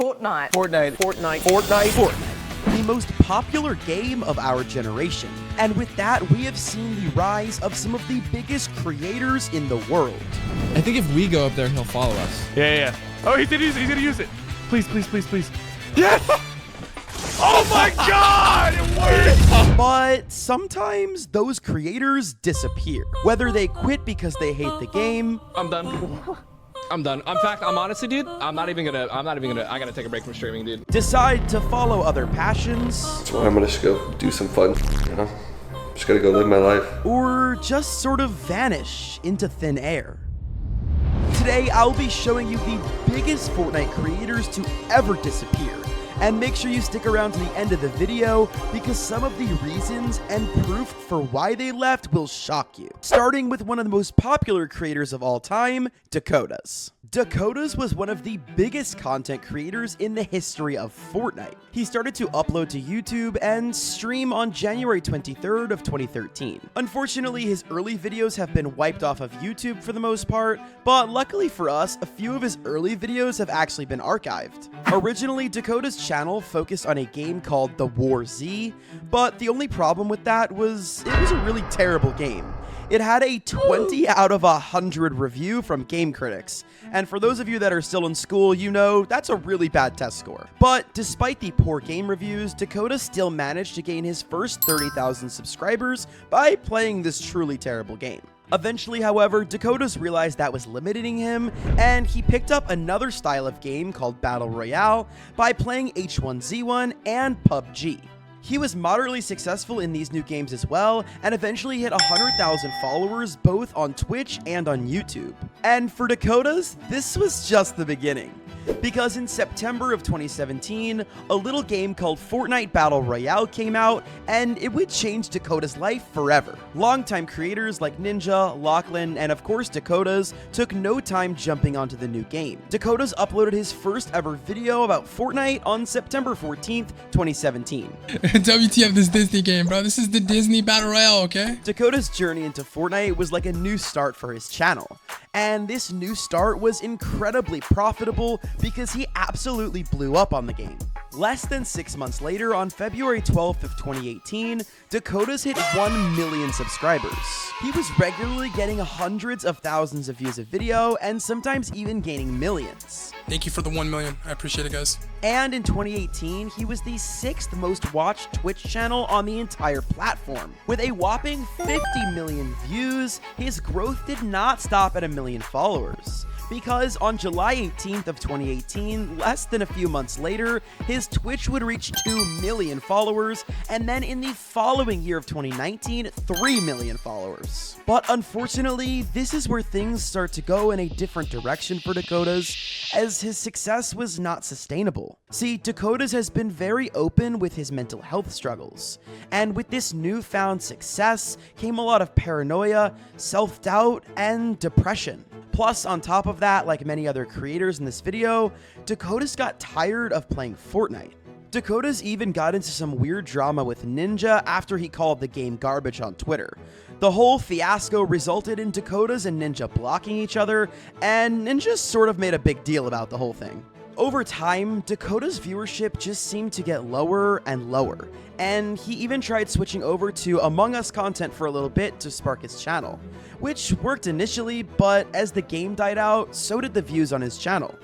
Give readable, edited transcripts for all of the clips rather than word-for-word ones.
Fortnite. Fortnite. Fortnite. Fortnite. Fortnite, the most popular game of our generation. And with that, we have seen the rise of some of the biggest creators in the world. I think if we go up there, he'll follow us. Yeah. Oh, he's gonna use it. Please. Yes! Oh my God! It worked! But sometimes those creators disappear. Whether they quit because they hate the game. I'm done. In fact, I'm honestly, dude, I gotta take a break from streaming, dude. Decide to follow other passions. That's why I'm gonna just go do some fun, you know? Just gotta go live my life. Or just sort of vanish into thin air. Today, I'll be showing you the biggest Fortnite creators to ever disappear. And make sure you stick around to the end of the video because some of the reasons and proof for why they left will shock you. Starting with one of the most popular creators of all time, Dakotaz. Dakotaz was one of the biggest content creators in the history of Fortnite. He started to upload to YouTube and stream on January 23rd of 2013. Unfortunately, his early videos have been wiped off of YouTube for the most part, but luckily for us, a few of his early videos have actually been archived. Originally, Dakotaz' channel focused on a game called The War Z, but the only problem with that was it was a really terrible game. It had a 20 out of 100 review from game critics, and for those of you that are still in school, you know that's a really bad test score. But despite the poor game reviews, Dakotaz still managed to gain his first 30,000 subscribers by playing this truly terrible game. Eventually, however, Dakotaz realized that was limiting him, and he picked up another style of game called Battle Royale by playing H1Z1 and PUBG. He was moderately successful in these new games as well, and eventually hit 100,000 followers both on Twitch and on YouTube. And for Dakotaz, this was just the beginning. Because in September of 2017, a little game called Fortnite Battle Royale came out, and it would change Dakotaz' life forever. Longtime creators like Ninja, Lachlan, and of course Dakotaz took no time jumping onto the new game. Dakotaz uploaded his first ever video about Fortnite on September 14th, 2017. WTF this Disney game, bro. This is the Disney Battle Royale, okay? Dakotaz' journey into Fortnite was like a new start for his channel. And this new start was incredibly profitable because he absolutely blew up on the game. Less than 6 months later, on February 12th of 2018, Dakotaz hit 1 million subscribers. He was regularly getting hundreds of thousands of views a video and sometimes even gaining millions. Thank you for the 1 million. I appreciate it, guys. And in 2018, he was the 6th most watched Twitch channel on the entire platform. With a whopping 50 million views, his growth did not stop at 1 million followers. Because on July 18th of 2018, less than a few months later, his Twitch would reach 2 million followers, and then in the following year of 2019, 3 million followers. But unfortunately, this is where things start to go in a different direction for Dakotaz, as his success was not sustainable. See, Dakotaz has been very open with his mental health struggles, and with this newfound success came a lot of paranoia, self-doubt, and depression. Plus, on top of that, like many other creators in this video, Dakotaz got tired of playing Fortnite. Dakotaz even got into some weird drama with Ninja after he called the game garbage on Twitter. The whole fiasco resulted in Dakotaz and Ninja blocking each other, and Ninja sort of made a big deal about the whole thing. Over time, Dakotaz' viewership just seemed to get lower and lower, and he even tried switching over to Among Us content for a little bit to spark his channel, which worked initially, but as the game died out, so did the views on his channel.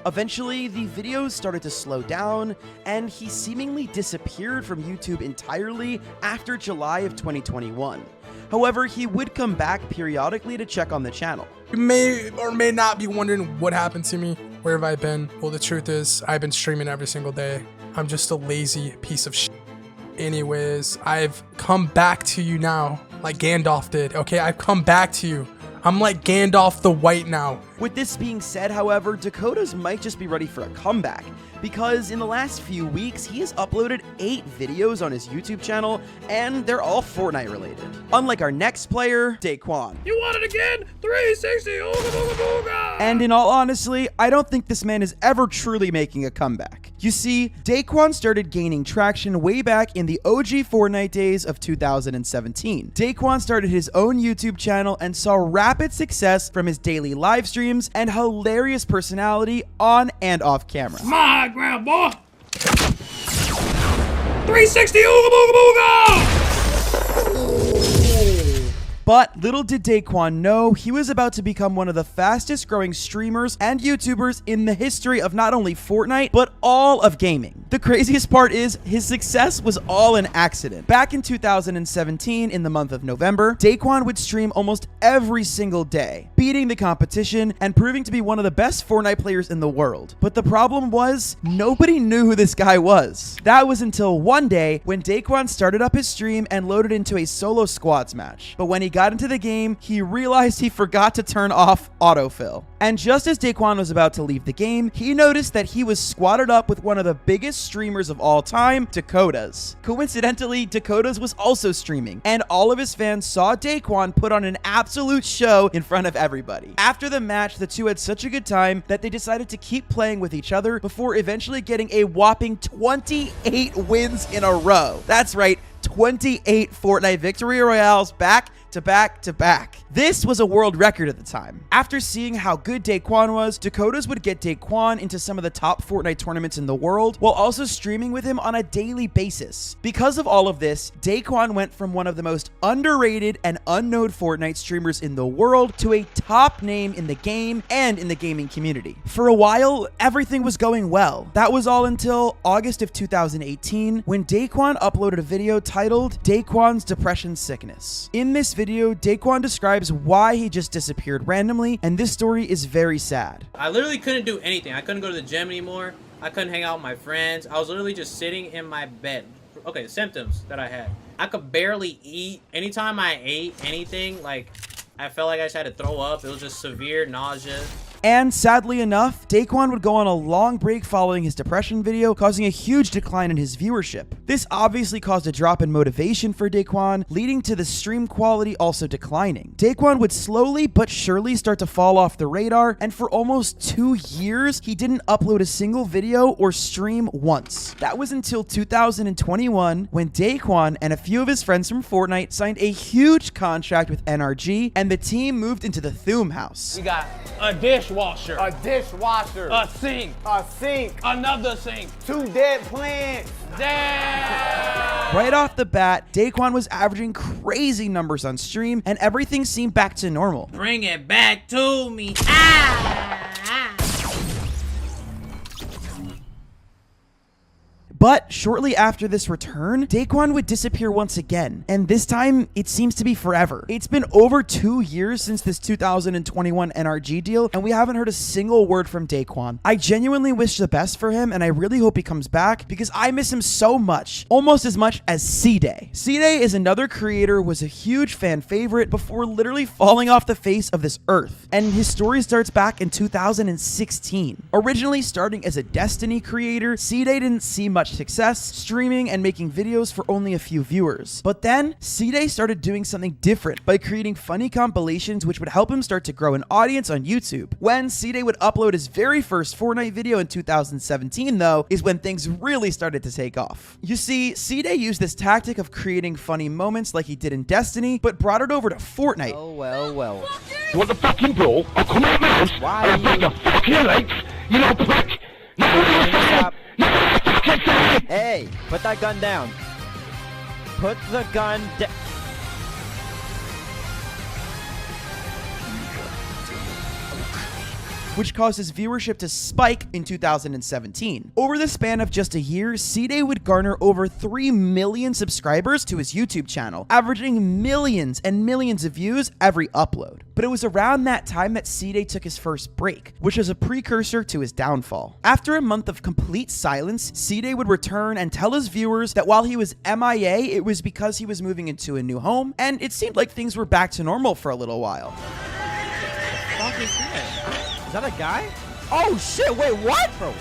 Eventually, the videos started to slow down, and he seemingly disappeared from YouTube entirely after July of 2021. However, he would come back periodically to check on the channel. You may or may not be wondering what happened to me. Where have I been? Well, the truth is, I've been streaming every single day. I'm just a lazy piece of shit. Anyways, I've come back to you now, like Gandalf did, okay? I've come back to you. I'm like Gandalf the White now. With this being said, however, Dakotaz might just be ready for a comeback, because in the last few weeks, he has uploaded 8 videos on his YouTube channel, and they're all Fortnite related. Unlike our next player, Daequan. You want it again? 360, ooga booga booga! And in all honesty, I don't think this man is ever truly making a comeback. You see, Daequan started gaining traction way back in the OG Fortnite days of 2017. Daequan started his own YouTube channel and saw rapid success from his daily live streams streams, and hilarious personality on and off camera. My ground, boy. 360 ooga booga booga! But little did Daequan know he was about to become one of the fastest growing streamers and YouTubers in the history of not only Fortnite, but all of gaming. The craziest part is his success was all an accident. Back in 2017, in the month of November, Daequan would stream almost every single day, beating the competition and proving to be one of the best Fortnite players in the world. But the problem was, nobody knew who this guy was. That was until one day when Daequan started up his stream and loaded into a solo squads match. But when he got into the game, he realized he forgot to turn off autofill. And just as Daequan was about to leave the game, he noticed that he was squatted up with one of the biggest streamers of all time, Dakotaz. Coincidentally, Dakotaz was also streaming, and all of his fans saw Daequan put on an absolute show in front of everybody. After the match, the two had such a good time that they decided to keep playing with each other before eventually getting a whopping 28 wins in a row. That's right, 28 Fortnite Victory Royales back to back to back. This was a world record at the time. After seeing how good Daequan was, Dakotaz would get Daequan into some of the top Fortnite tournaments in the world, while also streaming with him on a daily basis. Because of all of this, Daequan went from one of the most underrated and unknown Fortnite streamers in the world to a top name in the game and in the gaming community. For a while, everything was going well. That was all until August of 2018, when Daequan uploaded a video titled Daequan's Depression Sickness. In this video, Daequan describes why he just disappeared randomly, and this story is very sad. I literally couldn't do anything. I couldn't go to the gym anymore. I couldn't hang out with my friends. I was literally just sitting in my bed. Okay, the symptoms that I had. I could barely eat. Anytime I ate anything, like, I felt like I just had to throw up. It was just severe nausea. And sadly enough, Daequan would go on a long break following his depression video, causing a huge decline in his viewership. This obviously caused a drop in motivation for Daequan, leading to the stream quality also declining. Daequan would slowly but surely start to fall off the radar, and for almost 2 years, he didn't upload a single video or stream once. That was until 2021, when Daequan and a few of his friends from Fortnite signed a huge contract with NRG, and the team moved into the Tfue house. We got a dishwasher, a dishwasher, a sink, another sink, 2 dead plants. Damn! Right off the bat, Daequan was averaging crazy numbers on stream, and everything seemed back to normal. Bring it back to me. But shortly after this return, Daequan would disappear once again, and this time it seems to be forever. It's been over 2 years since this 2021 NRG deal, and we haven't heard a single word from Daequan. I genuinely wish the best for him, and I really hope he comes back because I miss him so much, almost as much as Ceeday. Ceeday is another creator who was a huge fan favorite before literally falling off the face of this earth, and his story starts back in 2016. Originally starting as a Destiny creator, Ceeday didn't see much success streaming and making videos for only a few viewers. But then Ceeday started doing something different by creating funny compilations which would help him start to grow an audience on YouTube. When Ceeday would upload his very first Fortnite video in 2017 though, is when things really started to take off. You see, Ceeday used this tactic of creating funny moments like he did in Destiny, but brought it over to Fortnite. Oh well. You want the fucking brawl? I'll come out now. Why? I'll break your fucking legs, you little prick. Stop. Hey, put that gun down. Put the gun down. Which caused his viewership to spike in 2017. Over the span of just a year, Ceeday would garner over 3 million subscribers to his YouTube channel, averaging millions and millions of views every upload. But it was around that time that Ceeday took his first break, which was a precursor to his downfall. After a month of complete silence, Ceeday would return and tell his viewers that while he was MIA, it was because he was moving into a new home, and it seemed like things were back to normal for a little while. What the fuck is that? Is that a guy? Oh shit, wait, what? Bro.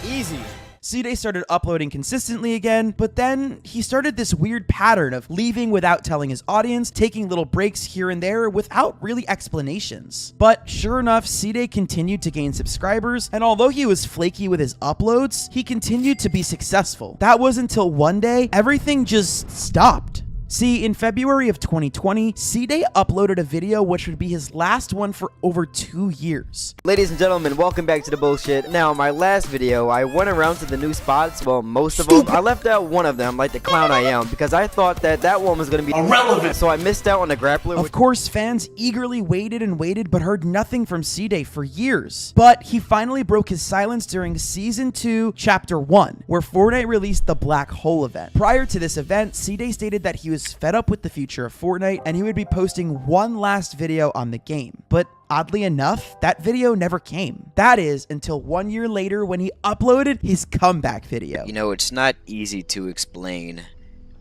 Easy. Ceeday started uploading consistently again, but then he started this weird pattern of leaving without telling his audience, taking little breaks here and there without really explanations. But sure enough, Ceeday continued to gain subscribers, and although he was flaky with his uploads, he continued to be successful. That was until one day, everything just stopped. See, in February of 2020, Ceeday uploaded a video which would be his last one for over 2 years. Ladies and gentlemen, welcome back to the bullshit. Now, my last video, I went around to the new spots, well, most of them. I left out one of them, like the clown I am, because I thought that one was going to be irrelevant. So I missed out on the grappler. Of course, fans eagerly waited and waited, but heard nothing from Ceeday for years. But he finally broke his silence during Season 2, Chapter 1, where Fortnite released the Black Hole event. Prior to this event, Ceeday stated that he was fed up with the future of Fortnite and he would be posting one last video on the game. But oddly enough, that video never came. That is until 1 year later when he uploaded his comeback video. You know, it's not easy to explain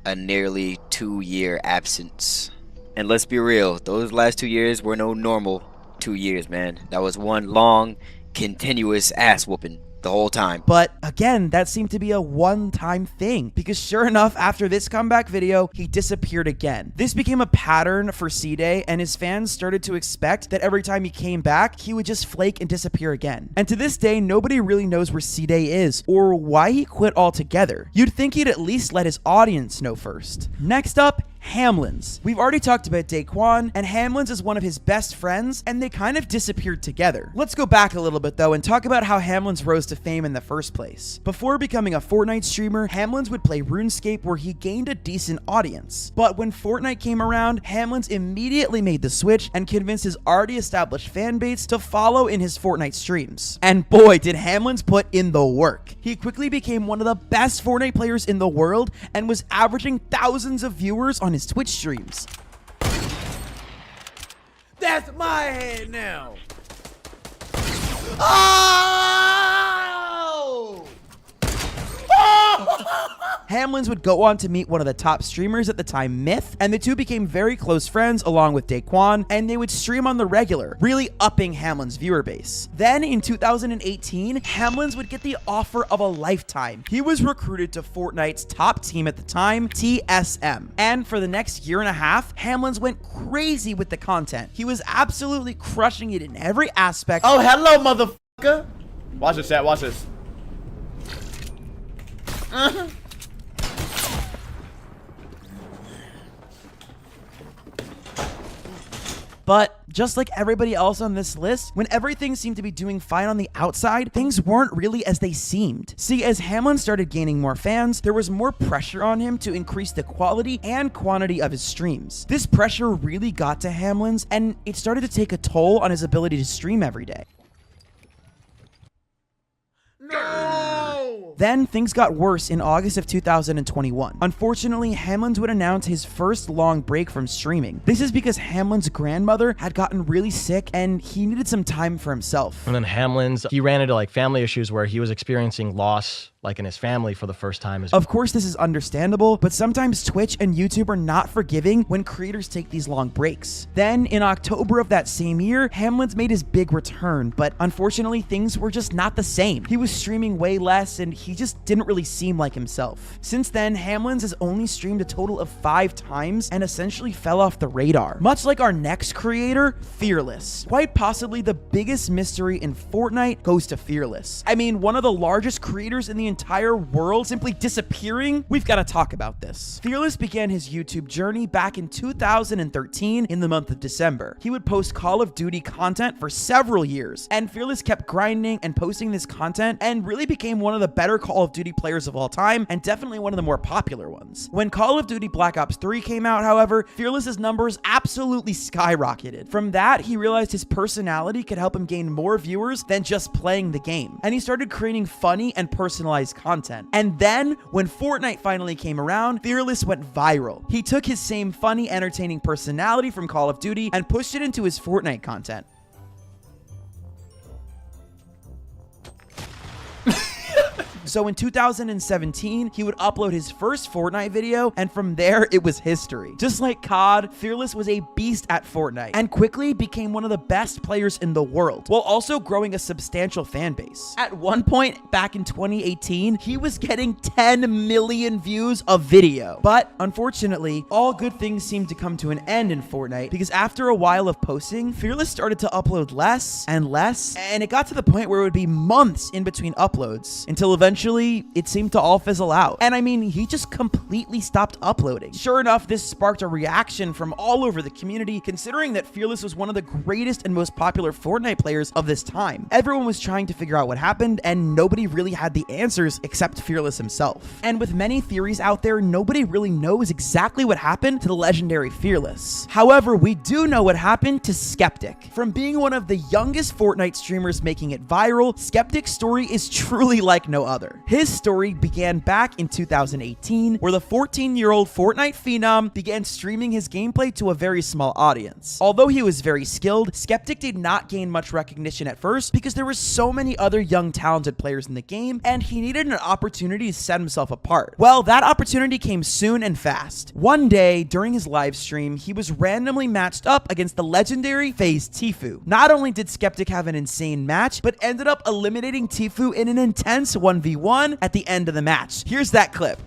a nearly 2-year absence. And let's be real, those last 2 years were no normal 2 years, man. That was one long, continuous ass whooping the whole time. But again, that seemed to be a one-time thing, because sure enough, after this comeback video, he disappeared again. This became a pattern for Ceeday, and his fans started to expect that every time he came back, he would just flake and disappear again. And to this day, nobody really knows where Ceeday is, or why he quit altogether. You'd think he'd at least let his audience know first. Next up, Hamlinz. We've already talked about Daequan, and Hamlinz is one of his best friends, and they kind of disappeared together. Let's go back a little bit though and talk about how Hamlinz rose to fame in the first place. Before becoming a Fortnite streamer, Hamlinz would play RuneScape where he gained a decent audience. But when Fortnite came around, Hamlinz immediately made the switch and convinced his already established fan base to follow in his Fortnite streams. And boy, did Hamlinz put in the work. He quickly became one of the best Fortnite players in the world and was averaging thousands of viewers on his Twitch streams. That's my head now. Oh! Hamlinz would go on to meet one of the top streamers at the time, Myth, and the two became very close friends along with Daequan, and they would stream on the regular, really upping Hamlinz's viewer base. Then in 2018, Hamlinz would get the offer of a lifetime. He was recruited to Fortnite's top team at the time, TSM. And for the next year and a half, Hamlinz went crazy with the content. He was absolutely crushing it in every aspect. Oh, hello, motherfucker. Watch this, chat. Watch this. But just like everybody else on this list, when everything seemed to be doing fine on the outside, things weren't really as they seemed. See, as Hamlinz started gaining more fans, there was more pressure on him to increase the quality and quantity of his streams. This pressure really got to Hamlinz, and it started to take a toll on his ability to stream every day. No! Then things got worse in August of 2021. Unfortunately, Hamlinz would announce his first long break from streaming. This is because Hamlinz's grandmother had gotten really sick and he needed some time for himself. And then Hamlinz, he ran into like family issues where he was experiencing loss like in his family for the first time. Of course, this is understandable, but sometimes Twitch and YouTube are not forgiving when creators take these long breaks. Then in October of that same year, Hamlinz made his big return, but unfortunately things were just not the same. He was streaming way less and he just didn't really seem like himself. Since then, Hamlinz has only streamed a total of 5 times and essentially fell off the radar. Much like our next creator, Fearless. Quite possibly the biggest mystery in Fortnite goes to Fearless. I mean, one of the largest creators in the entire world simply disappearing? We've got to talk about this. Fearless began his YouTube journey back in 2013 in the month of December. He would post Call of Duty content for several years, and Fearless kept grinding and posting this content and really became one of the better Call of Duty players of all time, and definitely one of the more popular ones. When Call of Duty Black Ops 3 came out, however, Fearless's numbers absolutely skyrocketed. From that, he realized his personality could help him gain more viewers than just playing the game, and he started creating funny and personalized content. And then, when Fortnite finally came around, Fearless went viral. He took his same funny, entertaining personality from Call of Duty and pushed it into his Fortnite content. So in 2017, he would upload his first Fortnite video, and from there, it was history. Just like COD, Fearless was a beast at Fortnite, and quickly became one of the best players in the world, while also growing a substantial fan base. At one point, back in 2018, he was getting 10 million views a video. But unfortunately, all good things seemed to come to an end in Fortnite, because after a while of posting, Fearless started to upload less, and it got to the point where it would be months in between uploads, until eventually eventually, it seemed to all fizzle out. And I mean, he just completely stopped uploading. Sure enough, this sparked a reaction from all over the community, considering that Fearless was one of the greatest and most popular Fortnite players of this time. Everyone was trying to figure out what happened, and nobody really had the answers except Fearless himself. And with many theories out there, nobody really knows exactly what happened to the legendary Fearless. However, we do know what happened to Sceptic. From being one of the youngest Fortnite streamers making it viral, Sceptic's story is truly like no other. His story began back in 2018, where the 14-year-old Fortnite phenom began streaming his gameplay to a very small audience. Although he was very skilled, Sceptic did not gain much recognition at first because there were so many other young talented players in the game, and he needed an opportunity to set himself apart. Well, that opportunity came soon and fast. One day, during his live stream, he was randomly matched up against the legendary FaZe Tfue. Not only did Sceptic have an insane match, but ended up eliminating Tfue in an intense 1v1 at the end of the match. Here's that clip.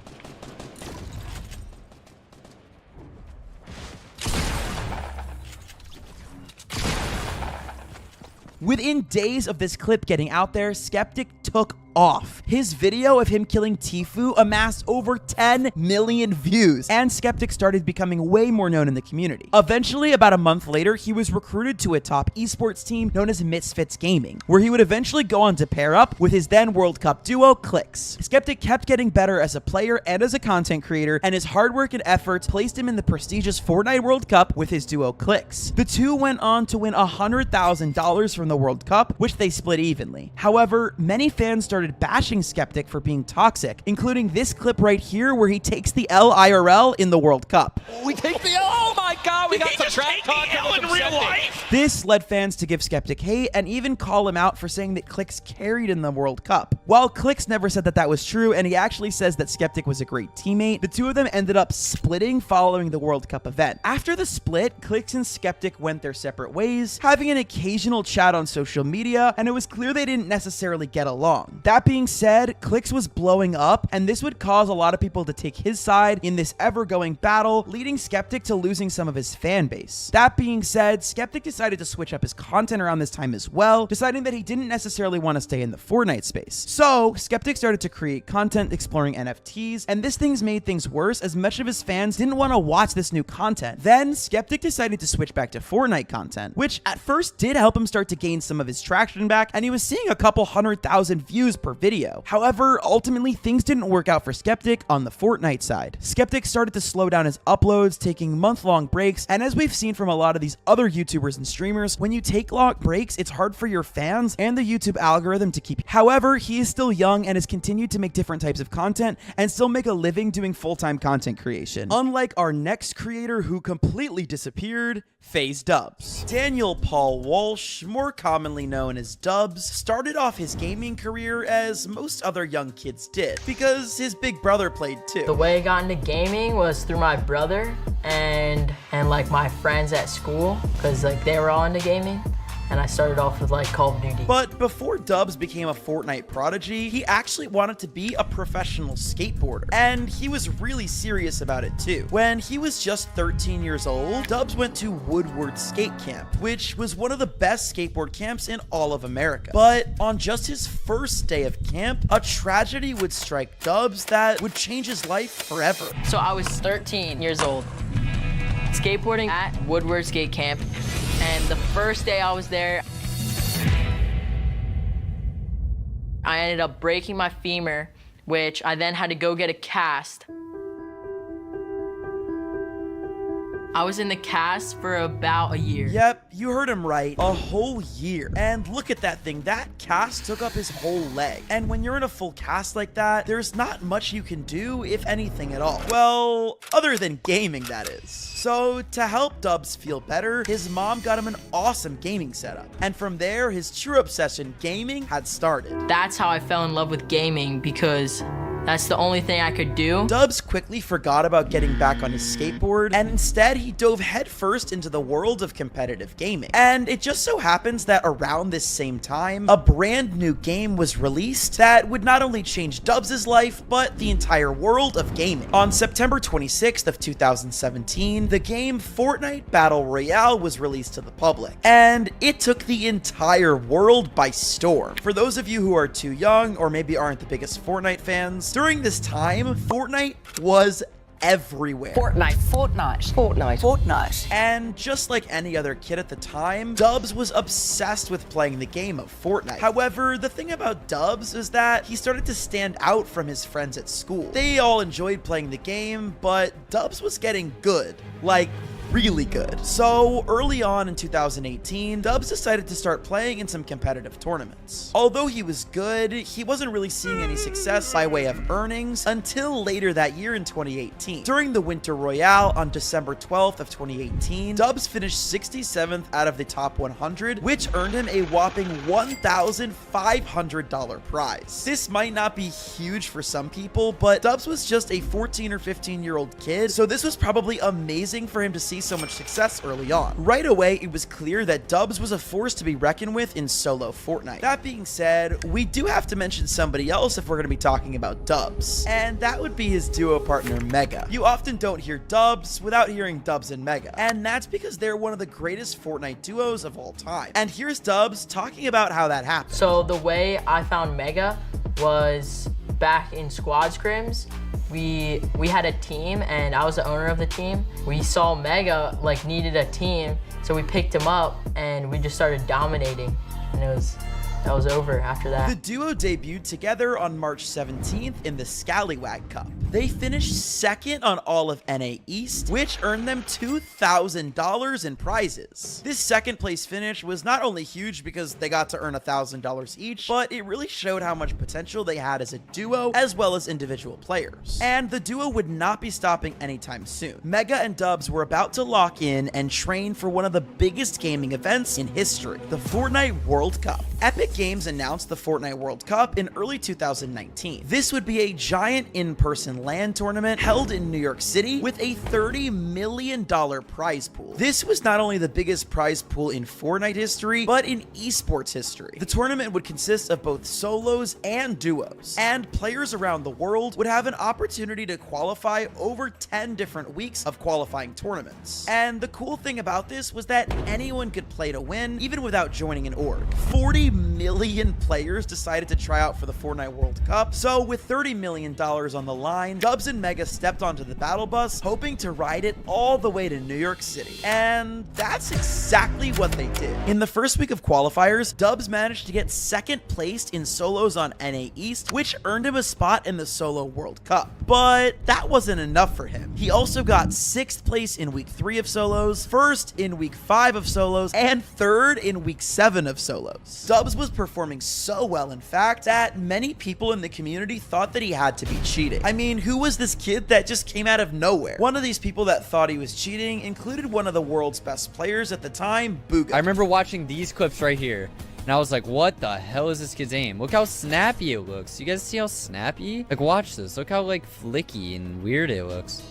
Within days of this clip getting out there, Sceptic took off. His video of him killing Tfue amassed over 10 million views, and Sceptic started becoming way more known in the community. Eventually, about a month later, he was recruited to a top esports team known as Misfits Gaming, where he would eventually go on to pair up with his then World Cup duo, Clix. Sceptic kept getting better as a player and as a content creator, and his hard work and efforts placed him in the prestigious Fortnite World Cup with his duo, Clix. The two went on to win $100,000 from the World Cup, which they split evenly. However, many fans started bashing Sceptic for being toxic, including this clip right here where he takes the L IRL in the World Cup. We take the L. Oh my God, we got some trash talk in real life. This led fans to give Sceptic hate and even call him out for saying that Clix carried in the World Cup. While Clix never said that that was true, and he actually says that Sceptic was a great teammate, the two of them ended up splitting following the World Cup event. After the split, Clix and Sceptic went their separate ways, having an occasional chat on social media, and it was clear they didn't necessarily get along. That being said, Clix was blowing up, and this would cause a lot of people to take his side in this ever-going battle, leading Sceptic to losing some of his fan base. That being said, Sceptic decided to switch up his content around this time as well, deciding that he didn't necessarily want to stay in the Fortnite space. So, Sceptic started to create content exploring NFTs, and this thing's made things worse as much of his fans didn't want to watch this new content. Then, Sceptic decided to switch back to Fortnite content, which at first did help him start to gain some of his traction back, and he was seeing a couple 100,000 views per video. However, ultimately things didn't work out for Sceptic on the Fortnite side. Sceptic started to slow down his uploads, taking month-long breaks, and as we've seen from a lot of these other YouTubers and streamers, when you take long breaks, it's hard for your fans and the YouTube algorithm to keep. However, he is still young and has continued to make different types of content and still make a living doing full-time content creation. Unlike our next creator who completely disappeared, FaZe Dubs. Daniel Paul Walsh, more commonly known as Dubs, started off his gaming career as most other young kids did, because his big brother played too. The way I got into gaming was through my brother and like my friends at school, because like they were all into gaming. And I started off with like Call of Duty. But before Dubs became a Fortnite prodigy, he actually wanted to be a professional skateboarder. And he was really serious about it too. When he was just 13 years old, Dubs went to Woodward Skate Camp, which was one of the best skateboard camps in all of America. But on just his first day of camp, a tragedy would strike Dubs that would change his life forever. So I was 13 years old, skateboarding at Woodward Skate Camp. And the first day I was there, I ended up breaking my femur, which I then had to go get a cast. I was in the cast for about a year. Yep, you heard him right. A whole year. And look at that thing. That cast took up his whole leg. And when you're in a full cast like that, there's not much you can do, if anything at all. Well, other than gaming, that is. So, to help Dubs feel better, his mom got him an awesome gaming setup. And from there, his true obsession, gaming, had started. That's how I fell in love with gaming, because That's the only thing I could do. Dubs quickly forgot about getting back on his skateboard, and instead he dove headfirst into the world of competitive gaming. And it just so happens that around this same time, a brand new game was released that would not only change Dubs' life, but the entire world of gaming. On September 26th of 2017, the game Fortnite Battle Royale was released to the public, and it took the entire world by storm. For those of you who are too young, or maybe aren't the biggest Fortnite fans, during this time, Fortnite was everywhere. Fortnite. And just like any other kid at the time, Dubs was obsessed with playing the game of Fortnite. However, the thing about Dubs is that he started to stand out from his friends at school. They all enjoyed playing the game, but Dubs was getting good. Like, really good. So early on in 2018, Dubs decided to start playing in some competitive tournaments. Although he was good, he wasn't really seeing any success by way of earnings until later that year in 2018. During the Winter Royale on December 12th of 2018, Dubs finished 67th out of the top 100, which earned him a whopping $1,500 prize. This might not be huge for some people, but Dubs was just a 14 or 15-year-old kid, so this was probably amazing for him to see so much success early on. Right away, it was clear that Dubs was a force to be reckoned with in solo Fortnite. That being said, we do have to mention somebody else if we're going to be talking about Dubs, and that would be his duo partner Mega. You often don't hear Dubs without hearing Dubs and Mega, and that's because they're one of the greatest Fortnite duos of all time. And here's Dubs talking about how that happened. So the way I found Mega was back in squad scrims. We had a team and I was the owner of the team. We saw Mega like needed a team, so we picked him up and we just started dominating, and that was over after that. The duo debuted together on March 17th in the Scallywag Cup. They finished second on all of NA East, which earned them $2,000 in prizes. This second place finish was not only huge because they got to earn $1,000 each, but it really showed how much potential they had as a duo as well as individual players. And the duo would not be stopping anytime soon. Mega and Dubs were about to lock in and train for one of the biggest gaming events in history, the Fortnite World Cup. Epic Games announced the Fortnite World Cup in early 2019. This would be a giant in-person LAN tournament held in New York City with a $30 million prize pool. This was not only the biggest prize pool in Fortnite history, but in esports history. The tournament would consist of both solos and duos, and players around the world would have an opportunity to qualify over 10 different weeks of qualifying tournaments. And the cool thing about this was that anyone could play to win, even without joining an org. 40 million players decided to try out for the Fortnite World Cup, so with $30 million on the line, Dubs and Mega stepped onto the battle bus, hoping to ride it all the way to New York City. And that's exactly what they did. In the first week of qualifiers, Dubs managed to get second placed in solos on NA East, which earned him a spot in the Solo World Cup. But that wasn't enough for him. He also got 6th place in week 3 of solos, 1st in week 5 of solos, and 3rd in week 7 of solos. Dubs was performing so well, in fact, that many people in the community thought that he had to be cheating. I mean, who was this kid that just came out of nowhere? One of these people that thought he was cheating included one of the world's best players at the time, Booga. I remember watching these clips right here, and I was like, what the hell is this kid's aim? Look how snappy it looks. You guys see how snappy? Like, watch this. Look how, like, flicky and weird it looks.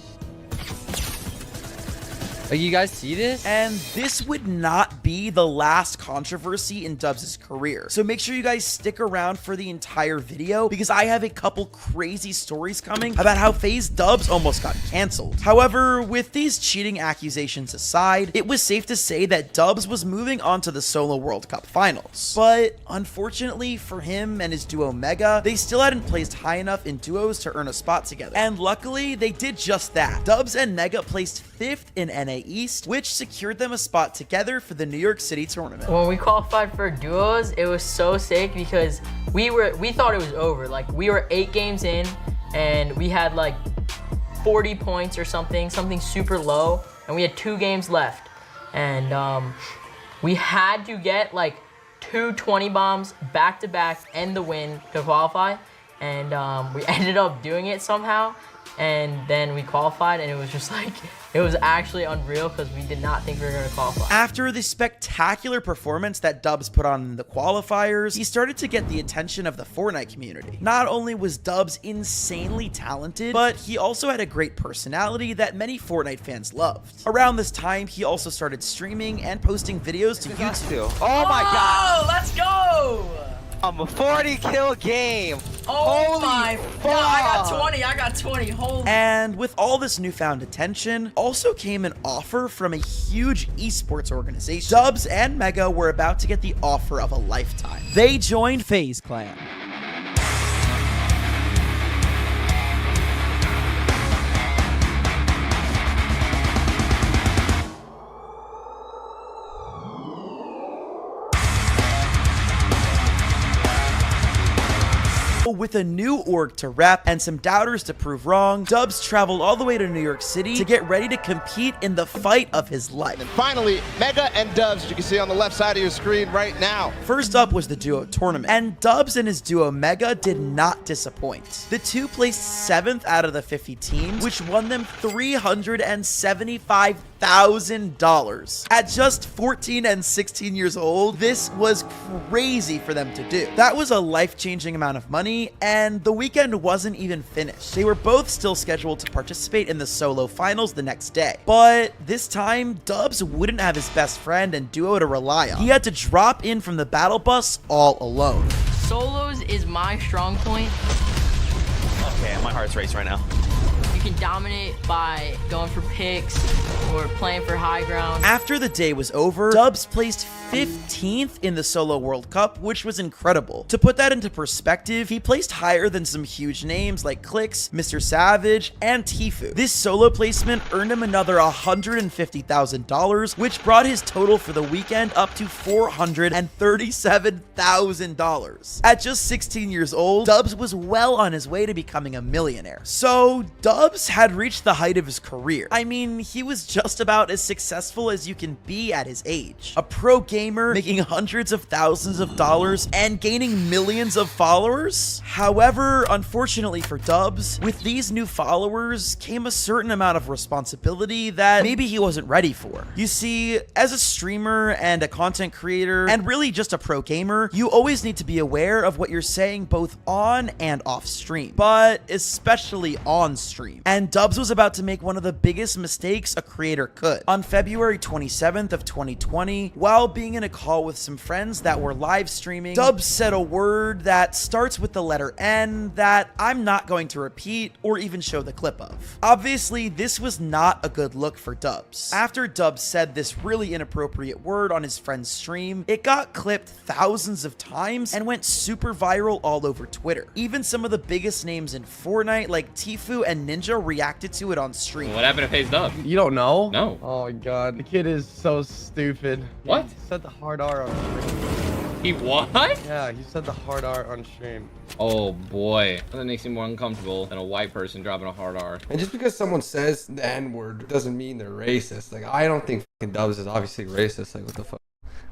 Like, you guys see this? And this would not be the last controversy in Dubs' career. So make sure you guys stick around for the entire video, because I have a couple crazy stories coming about how FaZe Dubs almost got canceled. However, with these cheating accusations aside, it was safe to say that Dubs was moving on to the Solo World Cup finals. But unfortunately for him and his duo Mega, they still hadn't placed high enough in duos to earn a spot together. And luckily, they did just that. Dubs and Mega placed 5th in NA East, which secured them a spot together for the New York City tournament. When we qualified for duos, it was so sick because we thought it was over. Like, we were 8 games in and we had like 40 points or something super low, and we had 2 games left. And we had to get like 2 20 bombs back to back and the win to qualify. And we ended up doing it somehow. and then we qualified, and it was just like, it was actually unreal because we did not think we were going to qualify. After the spectacular performance that Dubs put on in the qualifiers, he started to get the attention of the Fortnite community. Not only was Dubs insanely talented, but he also had a great personality that many Fortnite fans loved. Around this time, he also started streaming and posting videos to YouTube. Oh my god! Oh, let's go! A 40 kill game. Oh Holy my fuck. God, I got 20, holy. And with all this newfound attention, also came an offer from a huge esports organization. Dubs and Mega were about to get the offer of a lifetime. They joined FaZe Clan. With a new org to rep and some doubters to prove wrong, Dubs traveled all the way to New York City to get ready to compete in the fight of his life. And finally, Mega and Dubs, you can see on the left side of your screen right now. First up was the duo tournament, and Dubs and his duo Mega did not disappoint. The two placed 7th out of the 50 teams, which won them $375,000. At just 14 and 16 years old, this was crazy for them to do. That was a life-changing amount of money, and the weekend wasn't even finished. They were both still scheduled to participate in the solo finals the next day. But this time, Dubs wouldn't have his best friend and duo to rely on. He had to drop in from the battle bus all alone. Solos is my strong point. Okay, my heart's racing right now. You can dominate by going for picks or playing for high ground. After the day was over, Dubs placed 15th in the Solo World Cup, which was incredible. To put that into perspective, he placed higher than some huge names like Clix, Mr. Savage, and Tfue. This solo placement earned him another $150,000, which brought his total for the weekend up to $437,000. At just 16 years old, Dubs was well on his way to becoming a millionaire. So, Dubs had reached the height of his career. I mean, he was just about as successful as you can be at his age. A pro gamer making hundreds of thousands of dollars and gaining millions of followers. However, unfortunately for Dubs, with these new followers came a certain amount of responsibility that maybe he wasn't ready for. You see, as a streamer and a content creator, and really just a pro gamer, you always need to be aware of what you're saying both on and off stream, but especially on stream. And Dubs was about to make one of the biggest mistakes a creator could. On February 27th of 2020, while being in a call with some friends that were live streaming, Dubs said a word that starts with the letter N that I'm not going to repeat or even show the clip of. Obviously, this was not a good look for Dubs. After Dubs said this really inappropriate word on his friend's stream, it got clipped thousands of times and went super viral all over Twitter. Even some of the biggest names in Fortnite like Tfue and Ninja reacted to it on stream. What happened to FaZe Dub? You don't know? No. Oh my god, the kid is so stupid. What? He said the hard R on stream. He what? Yeah, he said the hard R on stream. Oh boy, that makes me more uncomfortable than a white person dropping a hard R. And just because someone says the N-word doesn't mean they're racist. Like, I don't think fucking Dubs is obviously racist. Like, what the fuck?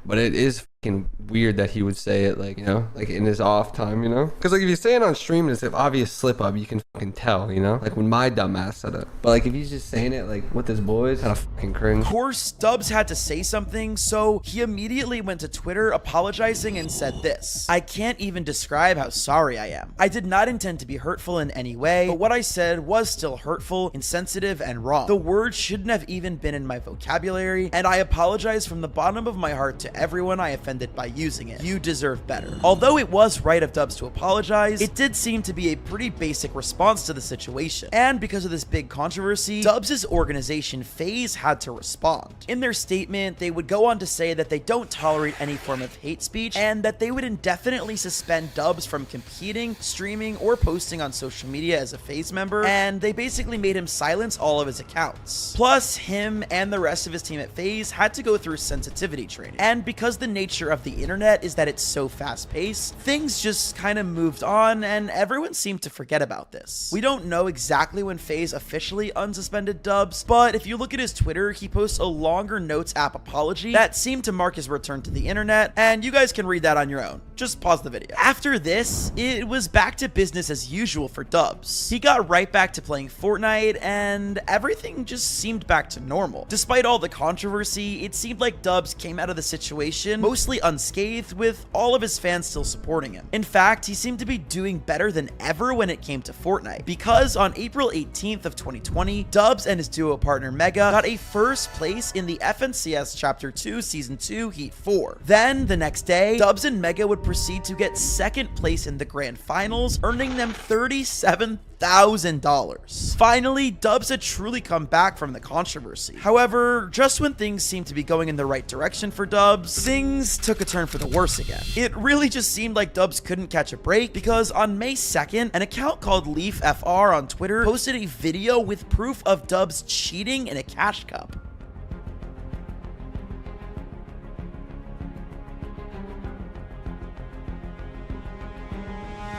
But it is fucking weird that he would say it, like, you know, like in his off time, you know? Because, like, if you say it on stream and it's an obvious slip up, you can fucking tell, you know? Like when my dumb ass said it. But, like, if he's just saying it, like, with his boys, kind of fucking cringe. Of course, Dubs had to say something, so he immediately went to Twitter apologizing and said this: "I can't even describe how sorry I am. I did not intend to be hurtful in any way, but what I said was still hurtful, insensitive, and wrong. The word shouldn't have even been in my vocabulary, and I apologize from the bottom of my heart to everyone I offended by using it. You deserve better." Although it was right of Dubs to apologize, it did seem to be a pretty basic response to the situation. And because of this big controversy, Dubs' organization FaZe had to respond. In their statement, they would go on to say that they don't tolerate any form of hate speech and that they would indefinitely suspend Dubs from competing, streaming, or posting on social media as a FaZe member, and they basically made him silence all of his accounts. Plus, him and the rest of his team at FaZe had to go through sensitivity training. And because the nature nature of the internet is that it's so fast-paced, things just kind of moved on and everyone seemed to forget about this. We don't know exactly when FaZe officially unsuspended Dubs, but if you look at his Twitter, he posts a longer Notes app apology that seemed to mark his return to the internet, and you guys can read that on your own. Just pause the video. After this, it was back to business as usual for Dubs. He got right back to playing Fortnite, and everything just seemed back to normal. Despite all the controversy, it seemed like Dubs came out of the situation mostly unscathed, with all of his fans still supporting him. In fact, he seemed to be doing better than ever when it came to Fortnite, because on April 18th of 2020, Dubs and his duo partner Mega got a first place in the FNCS Chapter 2 Season 2 Heat 4. Then, the next day, Dubs and Mega would proceed to get second place in the grand finals, earning them $37,000. Finally, Dubs had truly come back from the controversy. However, just when things seemed to be going in the right direction for Dubs, things took a turn for the worse again. It really just seemed like Dubs couldn't catch a break, because on May 2nd, an account called LeafFR on Twitter posted a video with proof of Dubs cheating in a cash cup.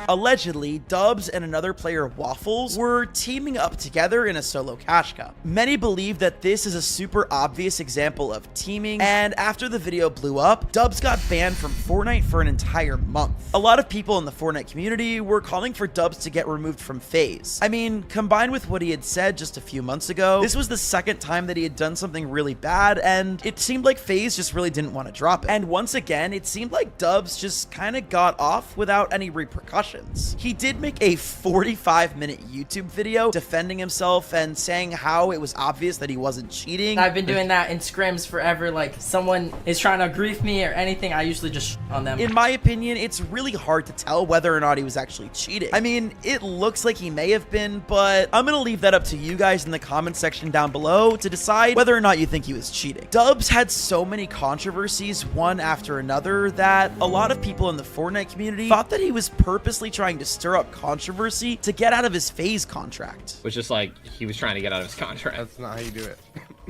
Allegedly, Dubs and another player, Waffles, were teaming up together in a solo cash cup. Many believe that this is a super obvious example of teaming, and after the video blew up, Dubs got banned from Fortnite for an entire month. A lot of people in the Fortnite community were calling for Dubs to get removed from FaZe. I mean, combined with what he had said just a few months ago, this was the second time that he had done something really bad, and it seemed like FaZe just really didn't want to drop it. And once again, it seemed like Dubs just kind of got off without any repercussions. He did make a 45-minute YouTube video defending himself and saying how it was obvious that he wasn't cheating. I've been doing that in scrims forever. Like, someone is trying to grief me or anything, I usually just on them. In my opinion, it's really hard to tell whether or not he was actually cheating. I mean, it looks like he may have been, but I'm gonna leave that up to you guys in the comment section down below to decide whether or not you think he was cheating. Dubs had so many controversies, one after another, that a lot of people in the Fortnite community thought that he was purposely trying to stir up controversy to get out of his FaZe contract. Was just like he was trying to get out of his contract. That's not how you do it.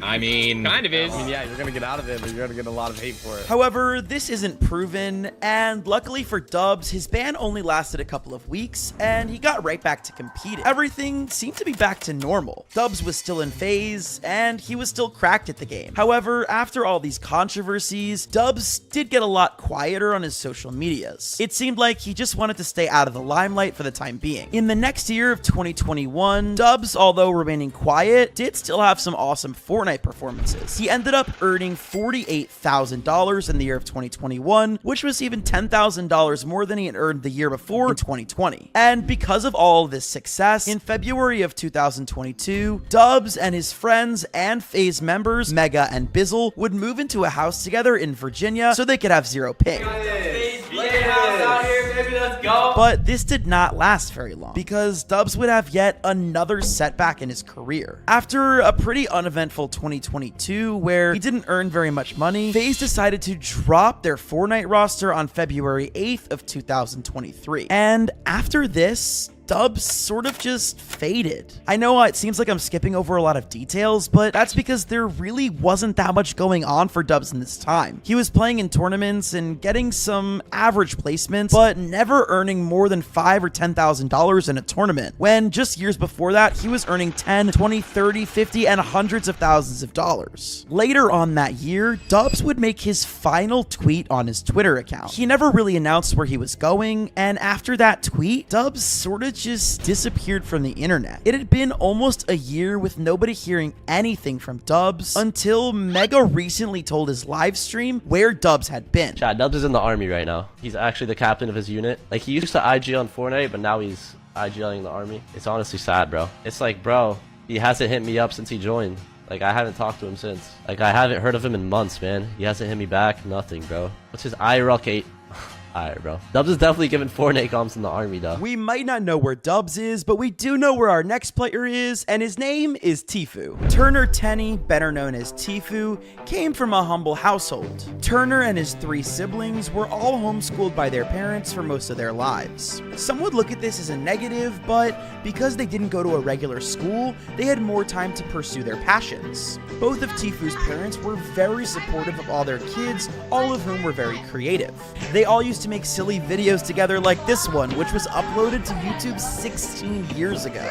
I mean, kind of is. I mean, yeah, you're gonna get out of it, but you're gonna get a lot of hate for it. However, this isn't proven, and luckily for Dubs, his ban only lasted a couple of weeks, and he got right back to competing. Everything seemed to be back to normal. Dubs was still in FaZe, and he was still cracked at the game. However, after all these controversies, Dubs did get a lot quieter on his social medias. It seemed like he just wanted to stay out of the limelight for the time being. In the next year of 2021, Dubs, although remaining quiet, did still have some awesome Fortnite performances. He ended up earning $48,000 in the year of 2021, which was even $10,000 more than he had earned the year before in 2020. And because of all of this success, in February of 2022, Dubs and his friends and FaZe members, Mega and Bizzle, would move into a house together in Virginia so they could have zero ping. But this did not last very long, because Dubs would have yet another setback in his career. After a pretty uneventful 2022 where he didn't earn very much money, FaZe decided to drop their Fortnite roster on February 8th of 2023. And after this, Dubs sort of just faded. I know it seems like I'm skipping over a lot of details, but that's because there really wasn't that much going on for Dubs in this time. He was playing in tournaments and getting some average placements, but never earning more than $5,000 or $10,000 in a tournament, when just years before that, he was earning 10, 20, 30, 50, and hundreds of thousands of dollars. Later on that year, Dubs would make his final tweet on his Twitter account. He never really announced where he was going, and after that tweet, Dubs sort of just disappeared from the internet. It had been almost a year with nobody hearing anything from Dubs until Mega recently told his live stream where Dubs had been. Chat, Dubs is in the army right now. He's actually the captain of his unit. Like, he used to IG on Fortnite, but now he's IGLing the army. It's honestly sad, bro. It's like, bro, he hasn't hit me up since he joined. Like, I haven't talked to him since. Like, I haven't heard of him in months, man. He hasn't hit me back. Nothing, bro. What's his IRL Kate? Alright, bro. Dubs is definitely giving Fortnite comps in the army, though. We might not know where Dubs is, but we do know where our next player is, and his name is Tfue. Turner Tenney, better known as Tfue, came from a humble household. Turner and his 3 siblings were all homeschooled by their parents for most of their lives. Some would look at this as a negative, but because they didn't go to a regular school, they had more time to pursue their passions. Both of Tfue's parents were very supportive of all their kids, all of whom were very creative. They all used to make silly videos together like this one, which was uploaded to YouTube 16 years ago.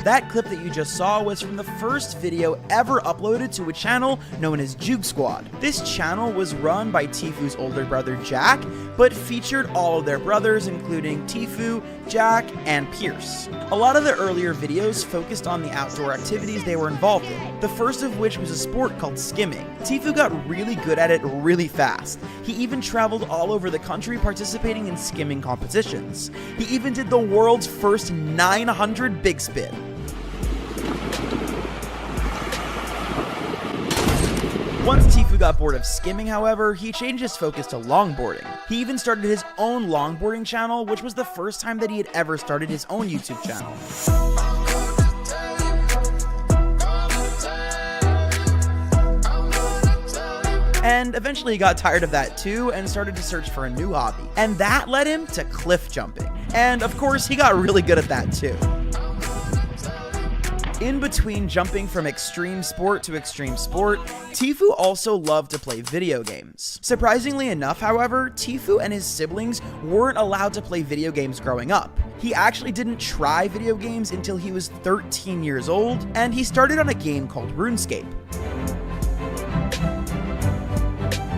That clip that you just saw was from the first video ever uploaded to a channel known as Juke Squad. This channel was run by Tfue's older brother Jack, but featured all of their brothers, including Tfue, Jack, and Pierce. A lot of the earlier videos focused on the outdoor activities they were involved in, the first of which was a sport called skimming. Tfue got really good at it really fast. He even traveled all over the country participating in skimming competitions. He even did the world's first 900 big spin. Once Tfue got bored of skimming, however, he changed his focus to longboarding. He even started his own longboarding channel, which was the first time that he had ever started his own YouTube channel. And eventually he got tired of that too and started to search for a new hobby. And that led him to cliff jumping. And of course, he got really good at that too. In between jumping from extreme sport to extreme sport, Tfue also loved to play video games. Surprisingly enough, however, Tfue and his siblings weren't allowed to play video games growing up. He actually didn't try video games until he was 13 years old, and he started on a game called RuneScape.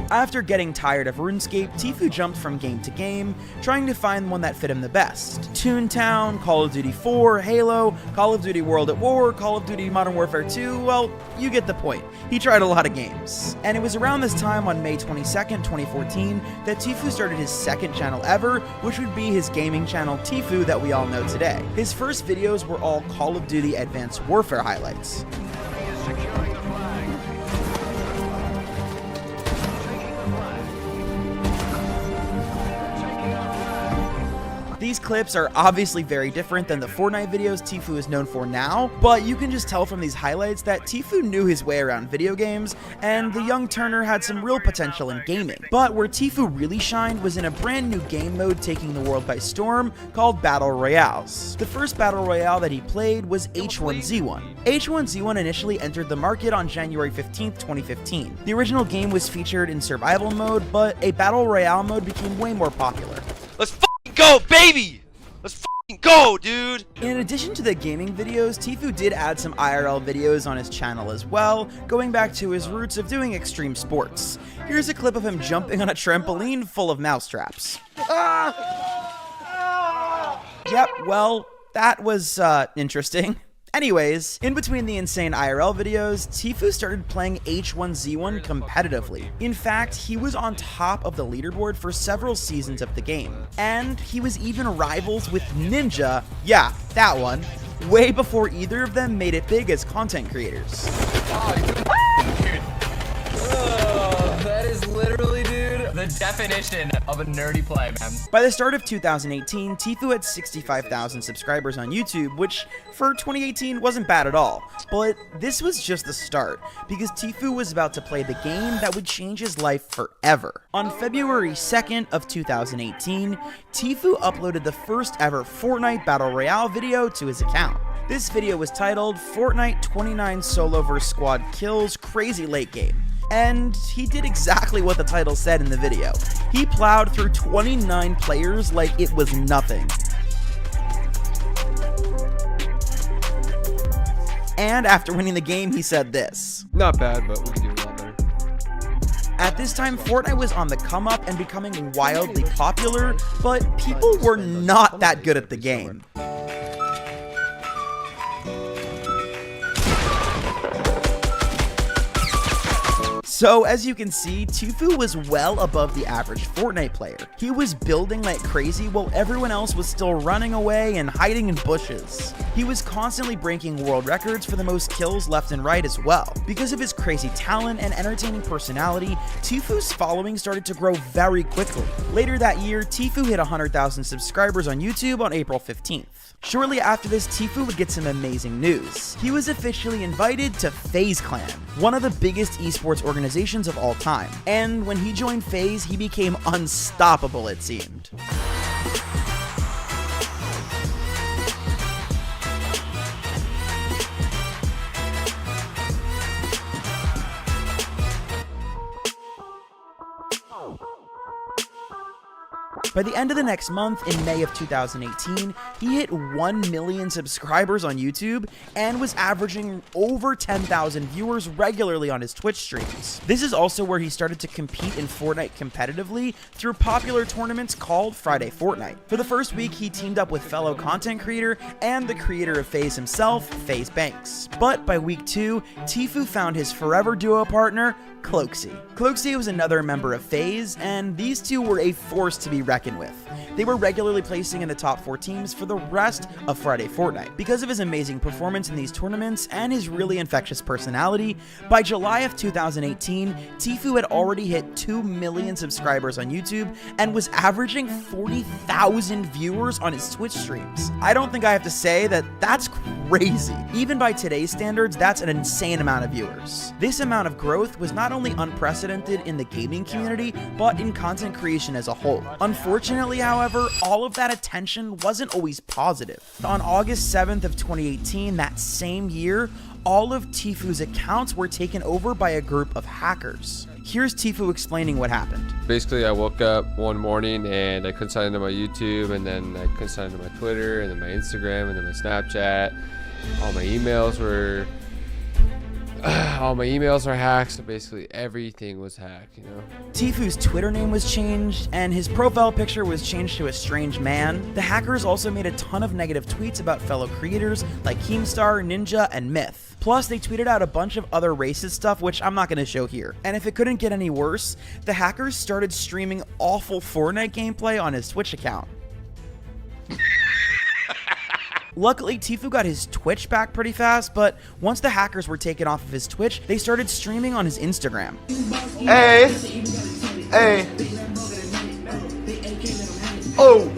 After getting tired of RuneScape, Tfue jumped from game to game, trying to find one that fit him the best. Toontown, Call of Duty 4, Halo, Call of Duty World at War, Call of Duty Modern Warfare 2, well, you get the point. He tried a lot of games. And it was around this time on May 22nd, 2014, that Tfue started his second channel ever, which would be his gaming channel Tfue that we all know today. His first videos were all Call of Duty Advanced Warfare highlights. These clips are obviously very different than the Fortnite videos Tfue is known for now, but you can just tell from these highlights that Tfue knew his way around video games, and the young Turner had some real potential in gaming. But where Tfue really shined was in a brand new game mode taking the world by storm called Battle Royales. The first Battle Royale that he played was H1Z1. H1Z1 initially entered the market on January 15th, 2015. The original game was featured in survival mode, but a Battle Royale mode became way more popular. Let's fucking go, baby! Let's fucking go, dude! In addition to the gaming videos, Tfue did add some IRL videos on his channel as well, going back to his roots of doing extreme sports. Here's a clip of him jumping on a trampoline full of mousetraps. Yep, well, that was interesting. Anyways, in between the insane IRL videos, Tfue started playing H1Z1 competitively. In fact, he was on top of the leaderboard for several seasons of the game. And he was even rivals with Ninja, yeah, that one, way before either of them made it big as content creators. That is literally, dude, the definition of a nerdy play, man. By the start of 2018, Tfue had 65,000 subscribers on YouTube, which for 2018 wasn't bad at all. But this was just the start, because Tfue was about to play the game that would change his life forever. On February 2nd of 2018, Tfue uploaded the first ever Fortnite Battle Royale video to his account. This video was titled Fortnite 29 Solo vs Squad Kills Crazy Late Game. And he did exactly what the title said in the video. He plowed through 29 players like it was nothing. And after winning the game, he said this. Not bad, but we can do a lot better. At this time, Fortnite was on the come up and becoming wildly popular, but people were not that good at the game. So as you can see, Tfue was well above the average Fortnite player. He was building like crazy while everyone else was still running away and hiding in bushes. He was constantly breaking world records for the most kills left and right as well. Because of his crazy talent and entertaining personality, Tfue's following started to grow very quickly. Later that year, Tfue hit 100,000 subscribers on YouTube on April 15th. Shortly after this, Tfue would get some amazing news. He was officially invited to FaZe Clan, one of the biggest esports organizations of all time. And when he joined FaZe, he became unstoppable, it seemed. By the end of the next month, in May of 2018, he hit 1 million subscribers on YouTube and was averaging over 10,000 viewers regularly on his Twitch streams. This is also where he started to compete in Fortnite competitively through popular tournaments called Friday Fortnite. For the first week, he teamed up with fellow content creator and the creator of FaZe himself, FaZe Banks. But by week 2, Tfue found his forever duo partner, Cloakzy. Cloakzy was another member of FaZe, and these two were a force to be reckoned with. They were regularly placing in the top 4 teams for the rest of Friday Fortnite. Because of his amazing performance in these tournaments and his really infectious personality, by July of 2018, Tfue had already hit 2 million subscribers on YouTube and was averaging 40,000 viewers on his Twitch streams. I don't think I have to say that that's crazy. Even by today's standards, that's an insane amount of viewers. This amount of growth was not only unprecedented in the gaming community, but in content creation as a whole. Unfortunately, however, all of that attention wasn't always positive. On August 7th of 2018, that same year, all of Tfue's accounts were taken over by a group of hackers. Here's Tfue explaining what happened. Basically, I woke up one morning and I couldn't sign into my YouTube, and then I couldn't sign into my Twitter, and then my Instagram, and then my Snapchat. All my emails were hacked, so basically everything was hacked, you know? Tfue's Twitter name was changed, and his profile picture was changed to a strange man. The hackers also made a ton of negative tweets about fellow creators like Keemstar, Ninja, and Myth. Plus, they tweeted out a bunch of other racist stuff, which I'm not going to show here. And if it couldn't get any worse, the hackers started streaming awful Fortnite gameplay on his Twitch account. Luckily, Tfue got his Twitch back pretty fast, but once the hackers were taken off of his Twitch, they started streaming on his Instagram. Hey! Hey! Oh!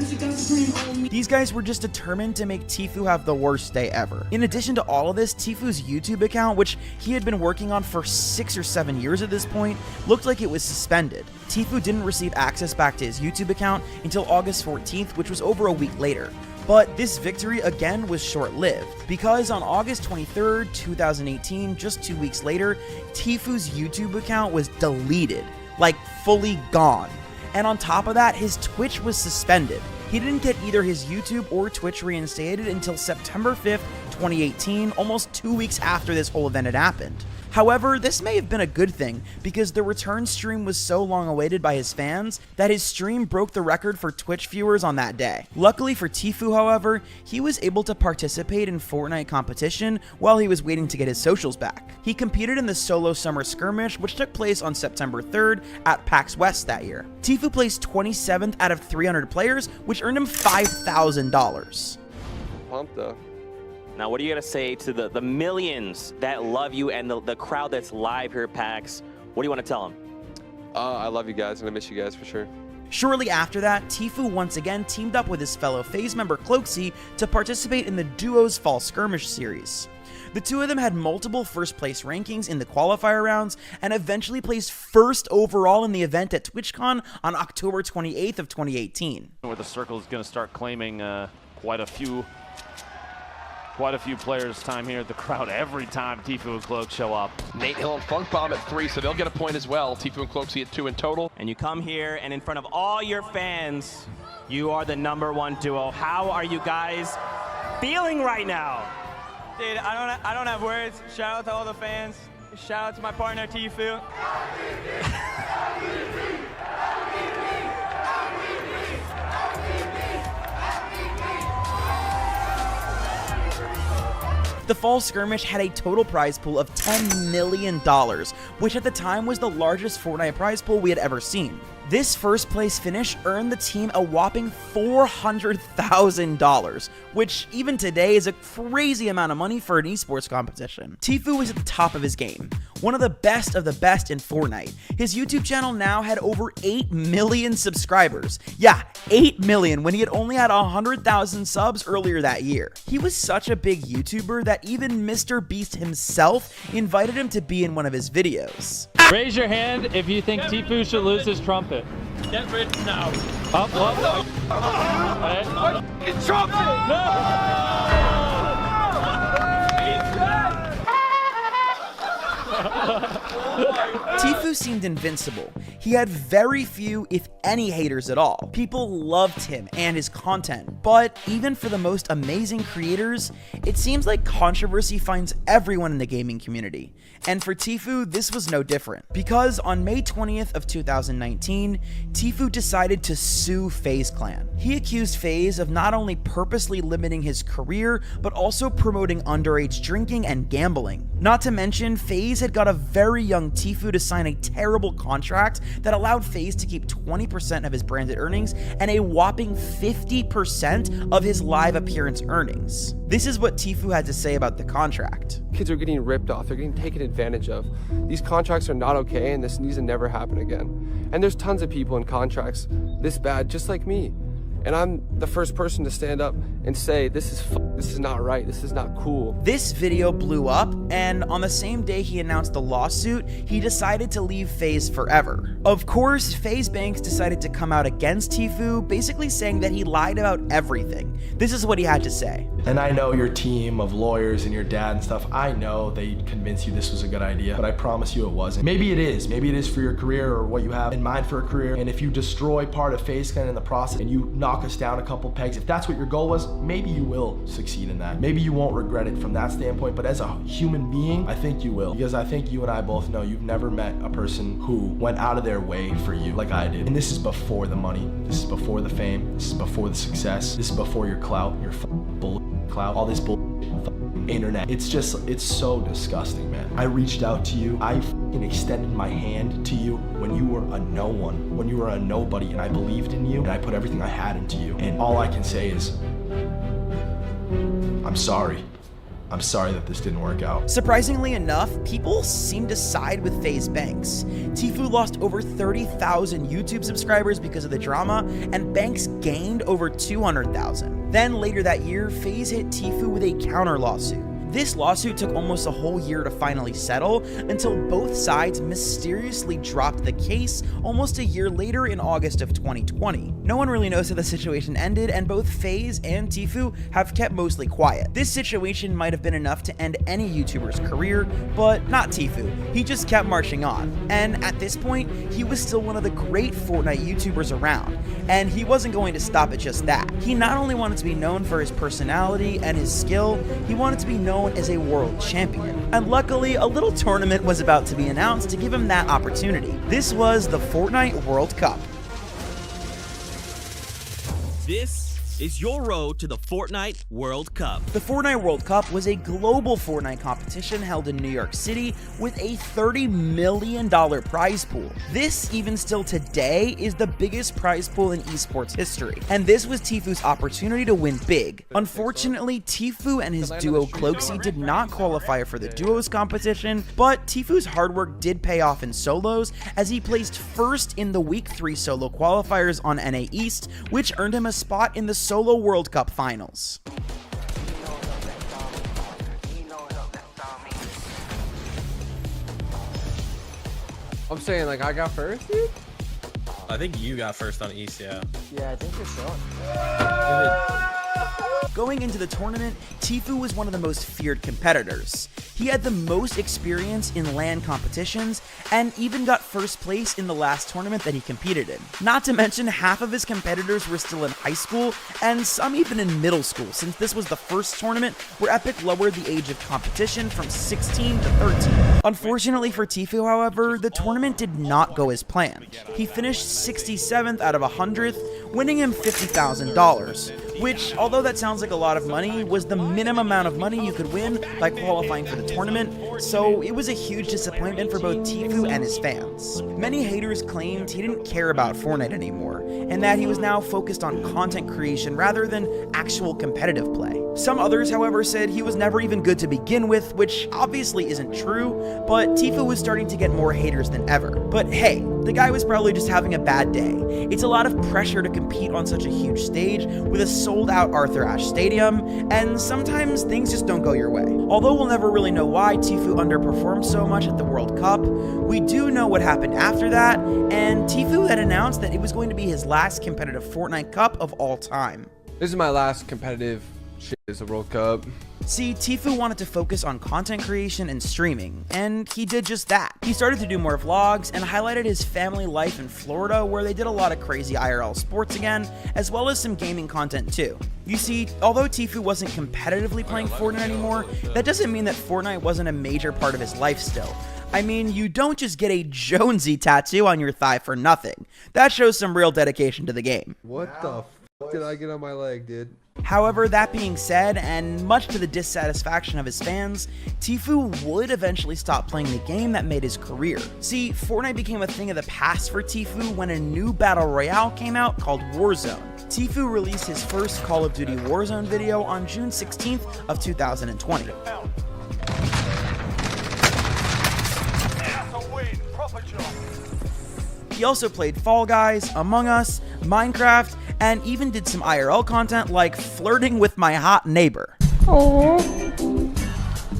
These guys were just determined to make Tfue have the worst day ever. In addition to all of this, Tfue's YouTube account, which he had been working on for 6 or 7 years at this point, looked like it was suspended. Tfue didn't receive access back to his YouTube account until August 14th, which was over a week later. But this victory again was short-lived, because on August 23rd, 2018, just 2 weeks later, Tfue's YouTube account was deleted, like fully gone. And on top of that, his Twitch was suspended. He didn't get either his YouTube or Twitch reinstated until September 5th, 2018, almost 2 weeks after this whole event had happened. However, this may have been a good thing, because the return stream was so long awaited by his fans that his stream broke the record for Twitch viewers on that day. Luckily for Tfue, however, he was able to participate in Fortnite competition while he was waiting to get his socials back. He competed in the solo summer skirmish, which took place on September 3rd at PAX West that year. Tfue placed 27th out of 300 players, which earned him $5,000. Pumped though. Now, what are you going to say to the millions that love you and the crowd that's live here at PAX? What do you want to tell them? I love you guys, and I miss you guys for sure. Shortly after that, Tfue once again teamed up with his fellow FaZe member Cloakzy to participate in the Duos Fall Skirmish series. The two of them had multiple first place rankings in the qualifier rounds and eventually placed first overall in the event at TwitchCon on October 28th of 2018. Where the circle is going to start claiming quite a few players' time here at the crowd every time Tfue and Cloak show up. Nate Hill and Funk Bomb at 3, so they'll get a point as well. Tfue and Cloak at 2 in total. And you come here, and in front of all your fans, you are the #1 duo. How are you guys feeling right now? Dude, I don't have words. Shout out to all the fans. Shout out to my partner Tfue. The fall skirmish had a total prize pool of $10 million, which at the time was the largest Fortnite prize pool we had ever seen. This first place finish earned the team a whopping $400,000, which even today is a crazy amount of money for an esports competition. Tfue was at the top of his game, one of the best in Fortnite. His YouTube channel now had over 8 million subscribers. Yeah, 8 million when he had only had 100,000 subs earlier that year. He was such a big YouTuber that even Mr. Beast himself invited him to be in one of his videos. Raise your hand if you think Tfue should lose his trumpet. Get rid now. Up. Trumpet! Tfue seemed invincible. He had very few, if any, haters at all. People loved him and his content, but even for the most amazing creators, it seems like controversy finds everyone in the gaming community. And for Tfue, this was no different. Because on May 20th of 2019, Tfue decided to sue FaZe Clan. He accused FaZe of not only purposely limiting his career, but also promoting underage drinking and gambling. Not to mention, FaZe had got a very young Tfue to sign a terrible contract that allowed FaZe to keep 20% of his branded earnings and a whopping 50% of his live appearance earnings. This is what Tfue had to say about the contract. Kids are getting ripped off. They're getting taken advantage of. These contracts are not okay, and this needs to never happen again. And there's tons of people in contracts this bad, just like me. And I'm the first person to stand up and say, this is not right, this is not cool. This video blew up, and on the same day he announced the lawsuit, he decided to leave FaZe forever. Of course, FaZe Banks decided to come out against Tfue, basically saying that he lied about everything. This is what he had to say. And I know your team of lawyers and your dad and stuff, I know they convinced you this was a good idea, but I promise you it wasn't. Maybe it is for your career or what you have in mind for a career, and if you destroy part of FaZe Clan in the process and you knock us down a couple pegs, if that's what your goal was, maybe you will succeed in that. Maybe you won't regret it from that standpoint, but as a human being, I think you will. Because I think you and I both know you've never met a person who went out of their way for you like I did. And this is before the money, this is before the fame, this is before the success, this is before your clout, your bull clout, all this bull internet. It's so disgusting, man. I reached out to you, I extended my hand to you when you were a no one, when you were a nobody, and I believed in you, and I put everything I had into you. And all I can say is, I'm sorry. I'm sorry that this didn't work out. Surprisingly enough, people seem to side with FaZe Banks. Tfue lost over 30,000 YouTube subscribers because of the drama, and Banks gained over 200,000. Then later that year, FaZe hit Tfue with a counter lawsuit. This lawsuit took almost a whole year to finally settle until both sides mysteriously dropped the case almost a year later in August of 2020. No one really knows how the situation ended, and both FaZe and Tfue have kept mostly quiet. This situation might have been enough to end any YouTuber's career, but not Tfue. He just kept marching on. And at this point, he was still one of the great Fortnite YouTubers around, and he wasn't going to stop at just that. He not only wanted to be known for his personality and his skill, he wanted to be known as a world champion. And luckily, a little tournament was about to be announced to give him that opportunity. This was the Fortnite World Cup. This is your road to the Fortnite World Cup. The Fortnite World Cup was a global Fortnite competition held in New York City with a $30 million prize pool. This, even still today, is the biggest prize pool in esports history. And this was Tfue's opportunity to win big. Unfortunately, Tfue and his duo Cloaksy did not qualify for the duos competition, but Tfue's hard work did pay off in solos as he placed first in the Week 3 solo qualifiers on NA East, which earned him a spot in the Solo World Cup Finals. I'm saying, like, I got first, dude? I think you got first on East, yeah. Yeah, I think you're showing. Going into the tournament, Tfue was one of the most feared competitors. He had the most experience in LAN competitions and even got first place in the last tournament that he competed in. Not to mention, half of his competitors were still in high school and some even in middle school, since this was the first tournament where Epic lowered the age of competition from 16 to 13. Unfortunately for Tfue, however, the tournament did not go as planned. He finished 67th out of 100th, winning him $50,000, which, although that sounds like a lot of money, was the minimum amount of money you could win by qualifying for the tournament, so it was a huge disappointment for both Tfue and his fans. Many haters claimed he didn't care about Fortnite anymore, and that he was now focused on content creation rather than actual competitive play. Some others, however, said he was never even good to begin with, which obviously isn't true, but Tfue was starting to get more haters than ever. But hey, the guy was probably just having a bad day. It's a lot of pressure to compete on such a huge stage with a sold-out Arthur Ashe Stadium, and sometimes things just don't go your way. Although we'll never really know why Tfue underperformed so much at the World Cup, we do know what happened after that, and Tfue had announced that it was going to be his last competitive Fortnite Cup of all time. This is my last competitive shit is the World Cup. See, Tfue wanted to focus on content creation and streaming, and he did just that. He started to do more vlogs and highlighted his family life in Florida, where they did a lot of crazy IRL sports again, as well as some gaming content too. You see, although Tfue wasn't competitively playing Fortnite anymore, that doesn't mean that Fortnite wasn't a major part of his life still. I mean, you don't just get a Jonesy tattoo on your thigh for nothing. That shows some real dedication to the game. What the f did I get on my leg, dude? However, that being said, and much to the dissatisfaction of his fans, Tfue would eventually stop playing the game that made his career. See, Fortnite became a thing of the past for Tfue when a new battle royale came out called Warzone. Tfue released his first Call of Duty Warzone video on June 16th of 2020. He also played Fall Guys, Among Us, Minecraft, and even did some IRL content like flirting with my hot neighbor. Oh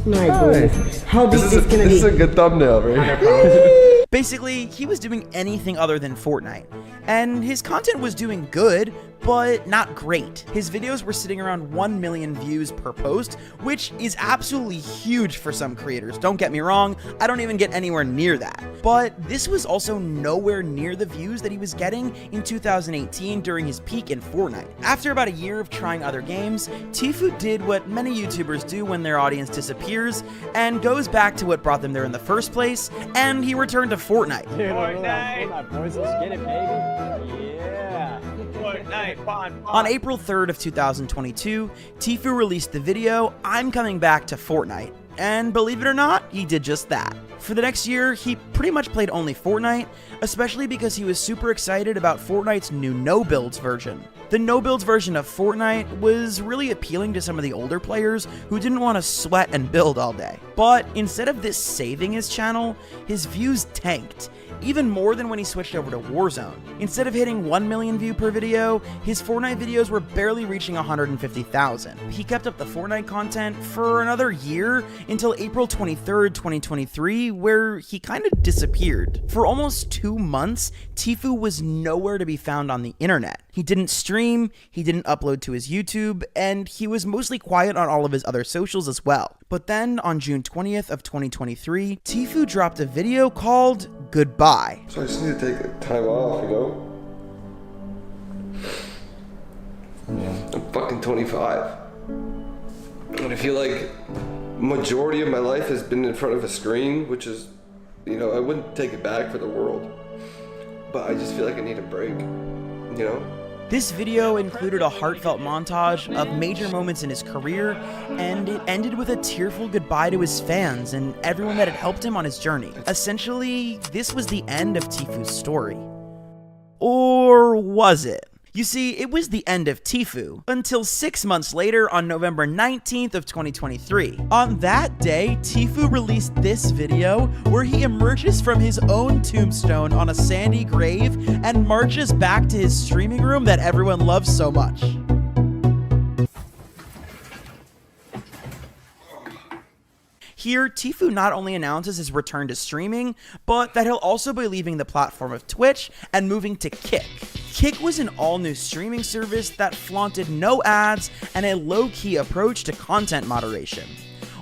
my goodness. How big is this gonna be? This is a good thumbnail, right? Basically, he was doing anything other than Fortnite, and his content was doing good, but not great. His videos were sitting around 1 million views per post, which is absolutely huge for some creators. Don't get me wrong, I don't even get anywhere near that. But this was also nowhere near the views that he was getting in 2018 during his peak in Fortnite. After about a year of trying other games, Tfue did what many YouTubers do when their audience disappears, and goes back to what brought them there in the first place, and he returned to Fortnite. Dude, Fortnite, boys, let's get it, baby. Yeah. Fortnite, On April 3rd of 2022, Tfue released the video, I'm Coming Back to Fortnite. And believe it or not, he did just that. For the next year, he pretty much played only Fortnite, especially because he was super excited about Fortnite's new no-builds version. The no-builds version of Fortnite was really appealing to some of the older players who didn't want to sweat and build all day. But instead of this saving his channel, his views tanked, even more than when he switched over to Warzone. Instead of hitting 1 million views per video, his Fortnite videos were barely reaching 150,000. He kept up the Fortnite content for another year until April 23rd, 2023, where he kind of disappeared. For almost 2 months, Tfue was nowhere to be found on the internet. He didn't stream, he didn't upload to his YouTube, and he was mostly quiet on all of his other socials as well. But then, on June 20th of 2023, Tfue dropped a video called Goodbye. So I just need to take time off, you know? I'm fucking 25. And I feel like majority of my life has been in front of a screen, which is, you know, I wouldn't take it back for the world. But I just feel like I need a break, you know? This video included a heartfelt montage of major moments in his career, and it ended with a tearful goodbye to his fans and everyone that had helped him on his journey. Essentially, this was the end of Tfue's story. Or was it? You see, it was the end of Tfue until 6 months later on November 19th of 2023. On that day, Tfue released this video where he emerges from his own tombstone on a sandy grave and marches back to his streaming room that everyone loves so much. Here, Tfue not only announces his return to streaming, but that he'll also be leaving the platform of Twitch and moving to Kick. Kick was an all-new streaming service that flaunted no ads and a low-key approach to content moderation.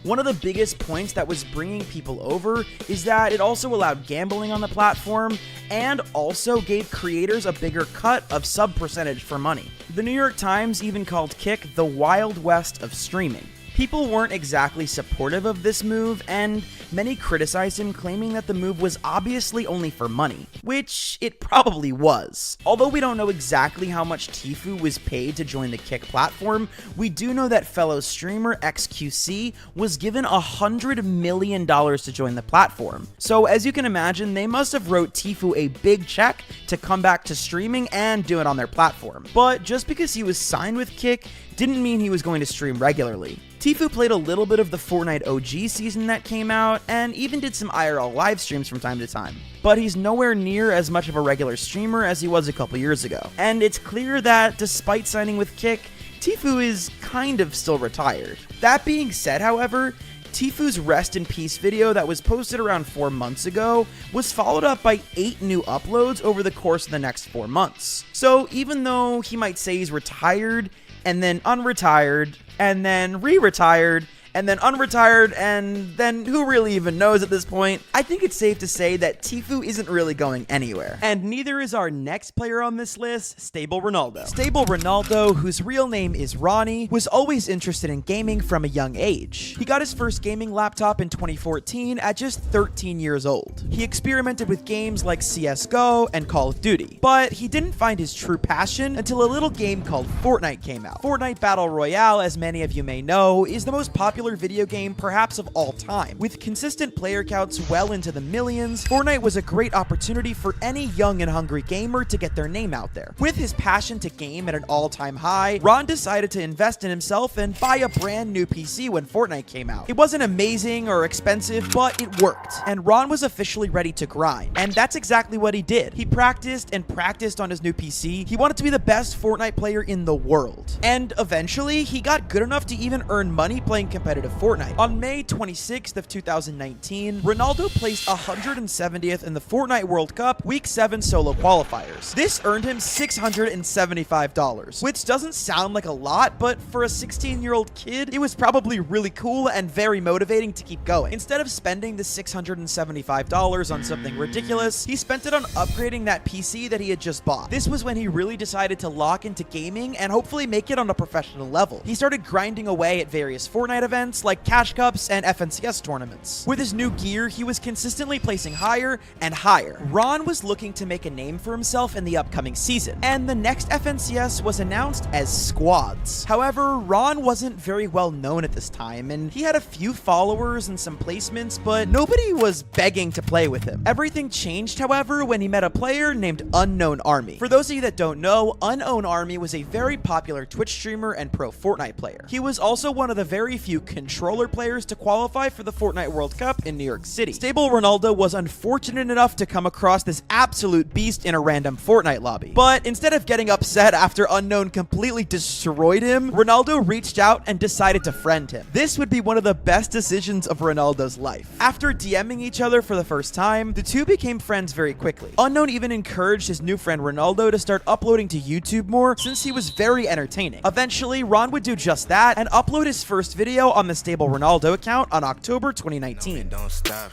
One of the biggest points that was bringing people over is that it also allowed gambling on the platform and also gave creators a bigger cut of sub percentage for money. The New York Times even called Kick the Wild West of streaming. People weren't exactly supportive of this move, and many criticized him, claiming that the move was obviously only for money, which it probably was. Although we don't know exactly how much Tfue was paid to join the Kick platform, we do know that fellow streamer XQC was given $100 million to join the platform. So as you can imagine, they must have wrote Tfue a big check to come back to streaming and do it on their platform. But just because he was signed with Kick didn't mean he was going to stream regularly. Tfue played a little bit of the Fortnite OG season that came out, and even did some IRL live streams from time to time. But he's nowhere near as much of a regular streamer as he was a couple years ago. And it's clear that, despite signing with Kick, Tfue is kind of still retired. That being said, however, Tfue's Rest in Peace video that was posted around 4 months ago was followed up by 8 new uploads over the course of the next 4 months. So even though he might say he's retired, and then unretired, and then re-retired, and then unretired, and then who really even knows at this point, I think it's safe to say that Tfue isn't really going anywhere. And neither is our next player on this list, Stable Ronaldo. Stable Ronaldo, whose real name is Ronnie, was always interested in gaming from a young age. He got his first gaming laptop in 2014 at just 13 years old. He experimented with games like CSGO and Call of Duty, but he didn't find his true passion until a little game called Fortnite came out. Fortnite Battle Royale, as many of you may know, is the most popular video game perhaps of all time. With consistent player counts well into the millions, Fortnite was a great opportunity for any young and hungry gamer to get their name out there. With his passion to game at an all-time high, Ron decided to invest in himself and buy a brand new PC when Fortnite came out. It wasn't amazing or expensive, but it worked, and Ron was officially ready to grind. And that's exactly what he did. He practiced and practiced on his new PC. He wanted to be the best Fortnite player in the world. And eventually, he got good enough to even earn money playing competitive Fortnite. On May 26th of 2019, Ronaldo placed 170th in the Fortnite World Cup Week 7 solo qualifiers. This earned him $675, which doesn't sound like a lot, but for a 16-year-old kid, it was probably really cool and very motivating to keep going. Instead of spending the $675 on something ridiculous, he spent it on upgrading that PC that he had just bought. This was when he really decided to lock into gaming and hopefully make it on a professional level. He started grinding away at various Fortnite events like Cash Cups and FNCS tournaments. With his new gear, he was consistently placing higher and higher. Ron was looking to make a name for himself in the upcoming season, and the next FNCS was announced as Squads. However, Ron wasn't very well known at this time, and he had a few followers and some placements, but nobody was begging to play with him. Everything changed, however, when he met a player named Unknown Army. For those of you that don't know, Unknown Army was a very popular Twitch streamer and pro Fortnite player. He was also one of the very few controller players to qualify for the Fortnite World Cup in New York City. Stable Ronaldo was unfortunate enough to come across this absolute beast in a random Fortnite lobby. But instead of getting upset after Unknown completely destroyed him, Ronaldo reached out and decided to friend him. This would be one of the best decisions of Ronaldo's life. After DMing each other for the first time, the two became friends very quickly. Unknown even encouraged his new friend Ronaldo to start uploading to YouTube more since he was very entertaining. Eventually, Ron would do just that and upload his first video on the Stable Ronaldo account on October 2019. Don't stop.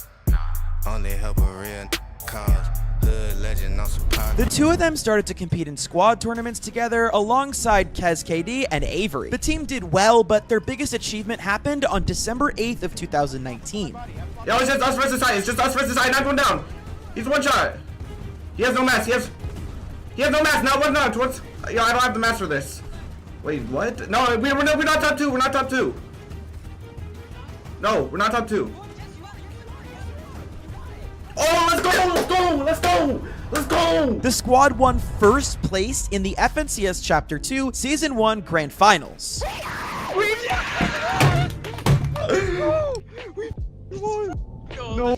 Only help a real cause. The two of them started to compete in squad tournaments together alongside Kez KD and Avery. The team did well, but their biggest achievement happened on December 8th of 2019. Yo, it's just us versus side. It's just us versus side. Not going down. He's one shot. He has no mask. He has no mask. Not one down. Towards. Yo, I don't have the mask for this. Wait, what? No, we're not top two. We're not top two. No, we're not top two. Oh, let's go! Let's go! Let's go! Let's go! The squad won first place in the FNCS Chapter 2 Season 1 Grand Finals. No.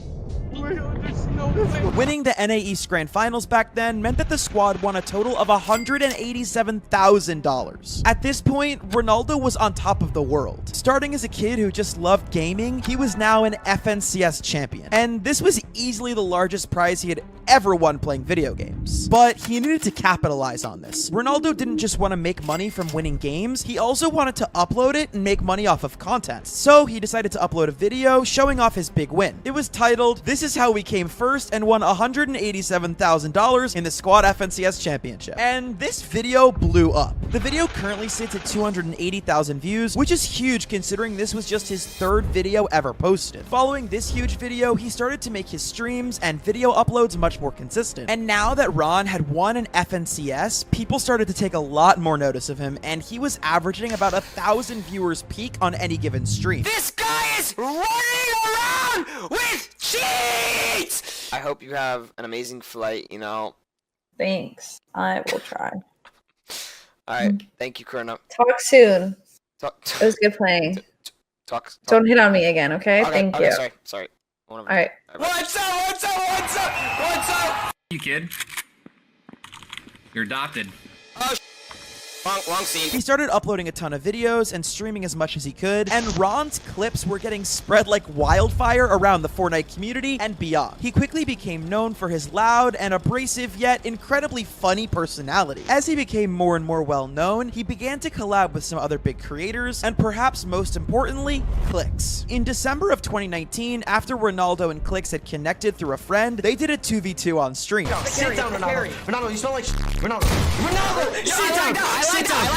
Winning the NA East Grand Finals back then meant that the squad won a total of $187,000. At this point, Ronaldo was on top of the world. Starting as a kid who just loved gaming, he was now an FNCS champion. And this was easily the largest prize he had ever won playing video games. But he needed to capitalize on this. Ronaldo didn't just want to make money from winning games, he also wanted to upload it and make money off of content. So he decided to upload a video showing off his big win. It was titled, "This is how we came first first and won $187,000 in the Squad FNCS Championship. And this video blew up. The video currently sits at 280,000 views, which is huge considering this was just his third video ever posted. Following this huge video, he started to make his streams and video uploads much more consistent. And now that Ron had won an FNCS, people started to take a lot more notice of him, and he was averaging about 1,000 viewers peak on any given stream. This guy is running around with cheats! I hope you have an amazing flight, you know. Thanks. I will try. Alright, thank you, Kurna. Talk soon. It was good playing. Don't hit on me again, okay? Thank you. Sorry. Alright. What's up? You kid. You're adopted. Wrong scene. He started uploading a ton of videos and streaming as much as he could, and Ron's clips were getting spread like wildfire around the Fortnite community and beyond. He quickly became known for his loud and abrasive yet incredibly funny personality. As he became more and more well known, he began to collab with some other big creators, and perhaps most importantly, Clix. In December of 2019, after Ronaldo and Clix had connected through a friend, they did a 2v2 on stream. Sit down, Ronaldo. Ronaldo, you smell like Ronaldo. Ronaldo! Sit down! I like that!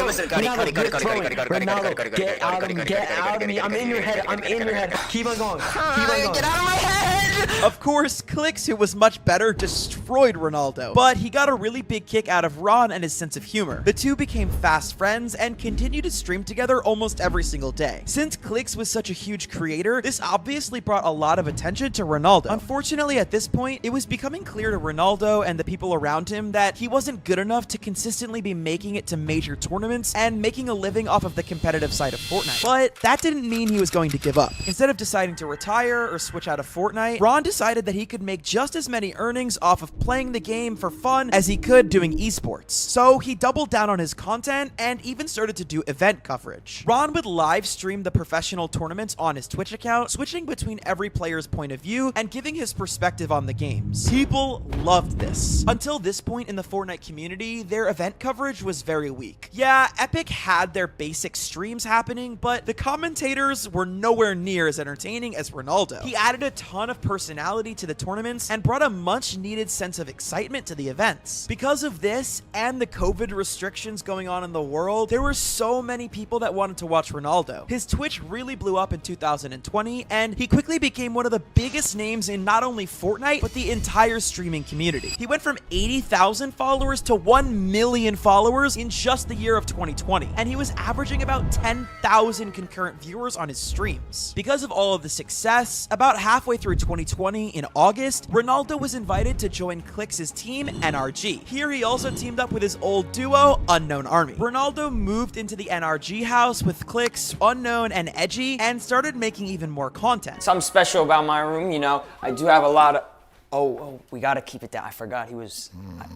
Listen, Cuddy. Get out of me. I'm in your head. Keep on going. Get out of my head! Of course, Clix, who was much better, destroyed Ronaldo, but he got a really big kick out of Ron and his sense of humor. The two became fast friends and continued to stream together almost every single day. Since Clix was such a huge creator, this obviously brought a lot of attention to Ronaldo. Unfortunately, at this point, it was becoming clear to Ronaldo and the people around him that he wasn't good enough to consistently be making it to major tournaments and making a living off of the competitive side of Fortnite. But that didn't mean he was going to give up. Instead of deciding to retire or switch out of Fortnite, Ron decided that he could make just as many earnings off of playing the game for fun as he could doing esports. So he doubled down on his content and even started to do event coverage. Ron would live stream the professional tournaments on his Twitch account, switching between every player's point of view and giving his perspective on the games. People loved this. Until this point in the Fortnite community, their event coverage was very weak. Yeah, Epic had their basic streams happening, but the commentators were nowhere near as entertaining as Ronaldo. He added a ton of personality to the tournaments and brought a much needed sense of excitement to the events. Because of this and the COVID restrictions going on in the world, there were so many people that wanted to watch Ronaldo. His Twitch really blew up in 2020, and he quickly became one of the biggest names in not only Fortnite, but the entire streaming community. He went from 80,000 followers to 1 million followers in just the year of 2020, and he was averaging about 10,000 concurrent viewers on his streams. Because of all of the success, about halfway through 2020 in August, Ronaldo was invited to join Clix's team, NRG. Here he also teamed up with his old duo, Unknown Army. Ronaldo moved into the NRG house with Clix, Unknown, and Edgy, and started making even more content. Something special about my room, you know, I do have a lot of... Oh, we gotta keep it down. I forgot he was...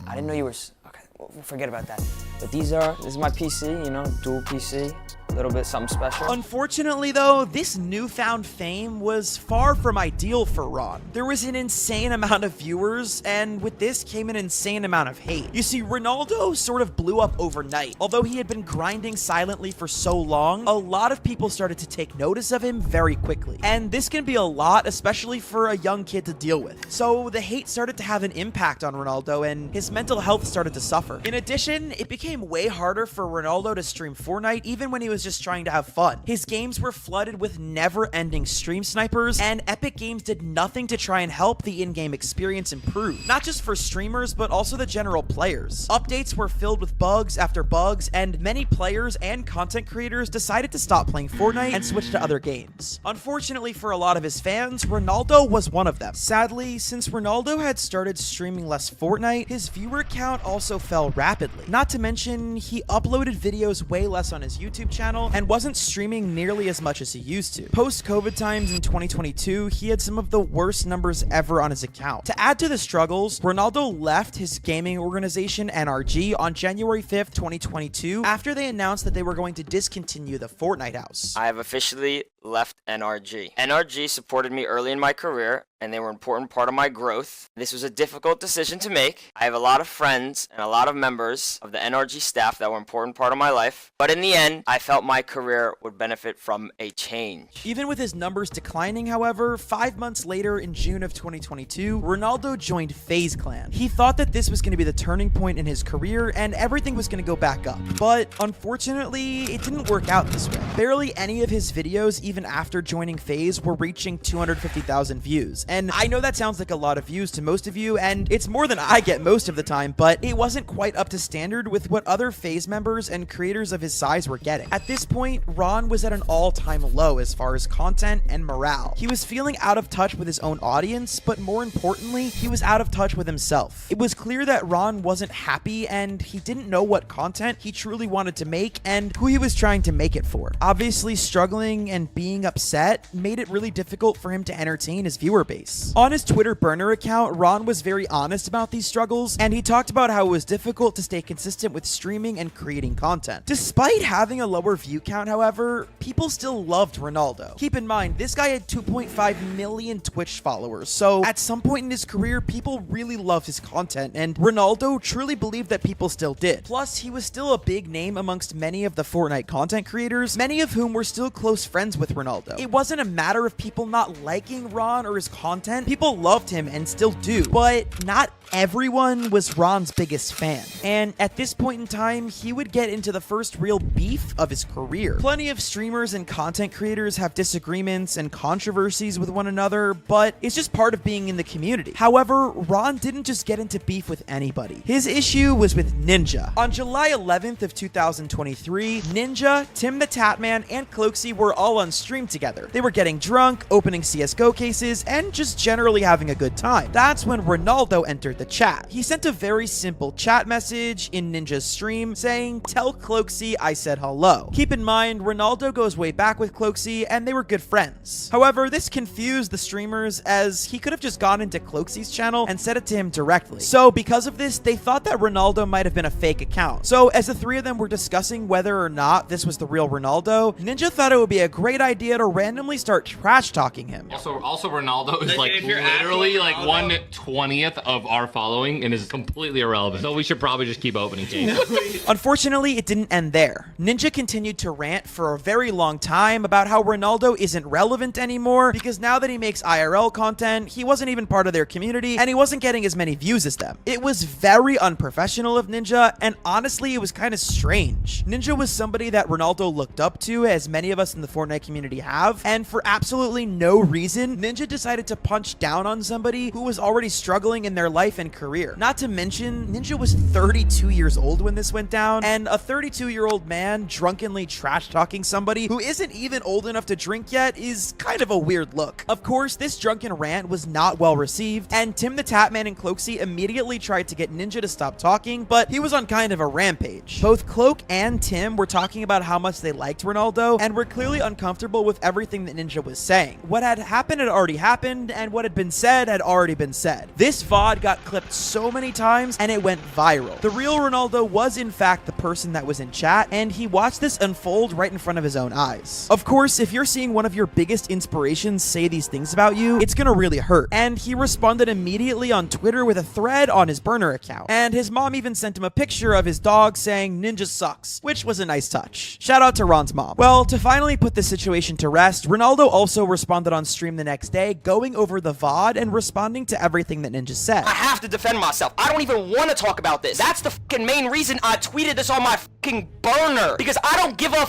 I didn't know you were... Okay, we'll forget about that. But this is my PC, you know, dual PC. A little bit something special. Unfortunately, though, this newfound fame was far from ideal for Ron. There was an insane amount of viewers, and with this came an insane amount of hate. You see, Ronaldo sort of blew up overnight. Although he had been grinding silently for so long, a lot of people started to take notice of him very quickly. And this can be a lot, especially for a young kid to deal with. So the hate started to have an impact on Ronaldo, and his mental health started to suffer. In addition, it became way harder for Ronaldo to stream Fortnite even when he was just trying to have fun. His games were flooded with never-ending stream snipers, and Epic Games did nothing to try and help the in-game experience improve. Not just for streamers, but also the general players. Updates were filled with bugs after bugs, and many players and content creators decided to stop playing Fortnite and switch to other games. Unfortunately for a lot of his fans, Ronaldo was one of them. Sadly, since Ronaldo had started streaming less Fortnite, his viewer count also fell rapidly. Not to mention, he uploaded videos way less on his YouTube channel and wasn't streaming nearly as much as he used to. Post-COVID times in 2022, he had some of the worst numbers ever on his account. To add to the struggles, Ronaldo left his gaming organization NRG on January 5th, 2022, after they announced that they were going to discontinue the Fortnite house. I have officially left NRG. NRG supported me early in my career, and they were an important part of my growth. This was a difficult decision to make. I have a lot of friends and a lot of members of the NRG staff that were an important part of my life, but in the end, I felt my career would benefit from a change. Even with his numbers declining, however, 5 months later in June of 2022, Ronaldo joined FaZe Clan. He thought that this was going to be the turning point in his career and everything was going to go back up. But unfortunately, it didn't work out this way. Barely any of his videos, even after joining FaZe, were reaching 250,000 views. And I know that sounds like a lot of views to most of you, and it's more than I get most of the time, but it wasn't quite up to standard with what other FaZe members and creators of his size were getting. At this point, Ron was at an all-time low as far as content and morale. He was feeling out of touch with his own audience, but more importantly, he was out of touch with himself. It was clear that Ron wasn't happy and he didn't know what content he truly wanted to make and who he was trying to make it for. Obviously, struggling and being upset made it really difficult for him to entertain his viewer base. On his Twitter burner account, Ron was very honest about these struggles, and he talked about how it was difficult to stay consistent with streaming and creating content. Despite having a lower view count, however, people still loved Ronaldo. Keep in mind, this guy had 2.5 million Twitch followers, so at some point in his career, people really loved his content, and Ronaldo truly believed that people still did. Plus, he was still a big name amongst many of the Fortnite content creators, many of whom were still close friends with Ronaldo. It wasn't a matter of people not liking Ron or his content. People loved him and still do, but not everyone was Ron's biggest fan. And at this point in time, he would get into the first real beef of his career. Plenty of streamers and content creators have disagreements and controversies with one another, but it's just part of being in the community. However, Ron didn't just get into beef with anybody. His issue was with Ninja. On July 11th of 2023, Ninja, Tim the Tatman, and Cloaksy were all on stream together. They were getting drunk, opening CSGO cases, and just generally having a good time. That's when Ronaldo entered the chat. He sent a very simple chat message in Ninja's stream saying, "Tell Cloaksy I said hello." Keep in mind, Ronaldo goes way back with Cloaksy and they were good friends. However, this confused the streamers as he could have just gone into Cloaksy's channel and said it to him directly. So because of this, they thought that Ronaldo might have been a fake account. So as the three of them were discussing whether or not this was the real Ronaldo, Ninja thought it would be a great idea to randomly start trash talking him. Also Ronaldo is like literally like 1/20th of our following and is completely irrelevant. So we should probably just keep opening games. Unfortunately, it didn't end there. Ninja continued to rant for a very long time about how Ronaldo isn't relevant anymore because now that he makes IRL content, he wasn't even part of their community and he wasn't getting as many views as them. It was very unprofessional of Ninja, and honestly, it was kind of strange. Ninja was somebody that Ronaldo looked up to, as many of us in the Fortnite community have, and for absolutely no reason, Ninja decided to punch down on somebody who was already struggling in their life and career. Not to mention, Ninja was 32 years old when this went down, and a 32-year-old man drunkenly trash-talking somebody who isn't even old enough to drink yet is kind of a weird look. Of course, this drunken rant was not well received, and Tim the Tatman and Cloaksy immediately tried to get Ninja to stop talking, but he was on kind of a rampage. Both Cloak and Tim were talking about how much they liked Ronaldo and were clearly uncomfortable with everything that Ninja was saying. What had happened had already happened, and what had been said had already been said. This VOD got clipped so many times and it went viral. The real Ronaldo was in fact the person that was in chat, and he watched this unfold right in front of his own eyes. Of course, if you're seeing one of your biggest inspirations say these things about you, it's gonna really hurt. And he responded immediately on Twitter with a thread on his burner account. And his mom even sent him a picture of his dog saying Ninja sucks, which was a nice touch. Shout out to Ron's mom. Well, to finally put the situation to rest, Ronaldo also responded on stream the next day, going over the VOD and responding to everything that Ninja said. I have to defend myself. I don't even want to talk about this. That's the fucking main reason I tweeted this on my fucking burner. Because I don't give a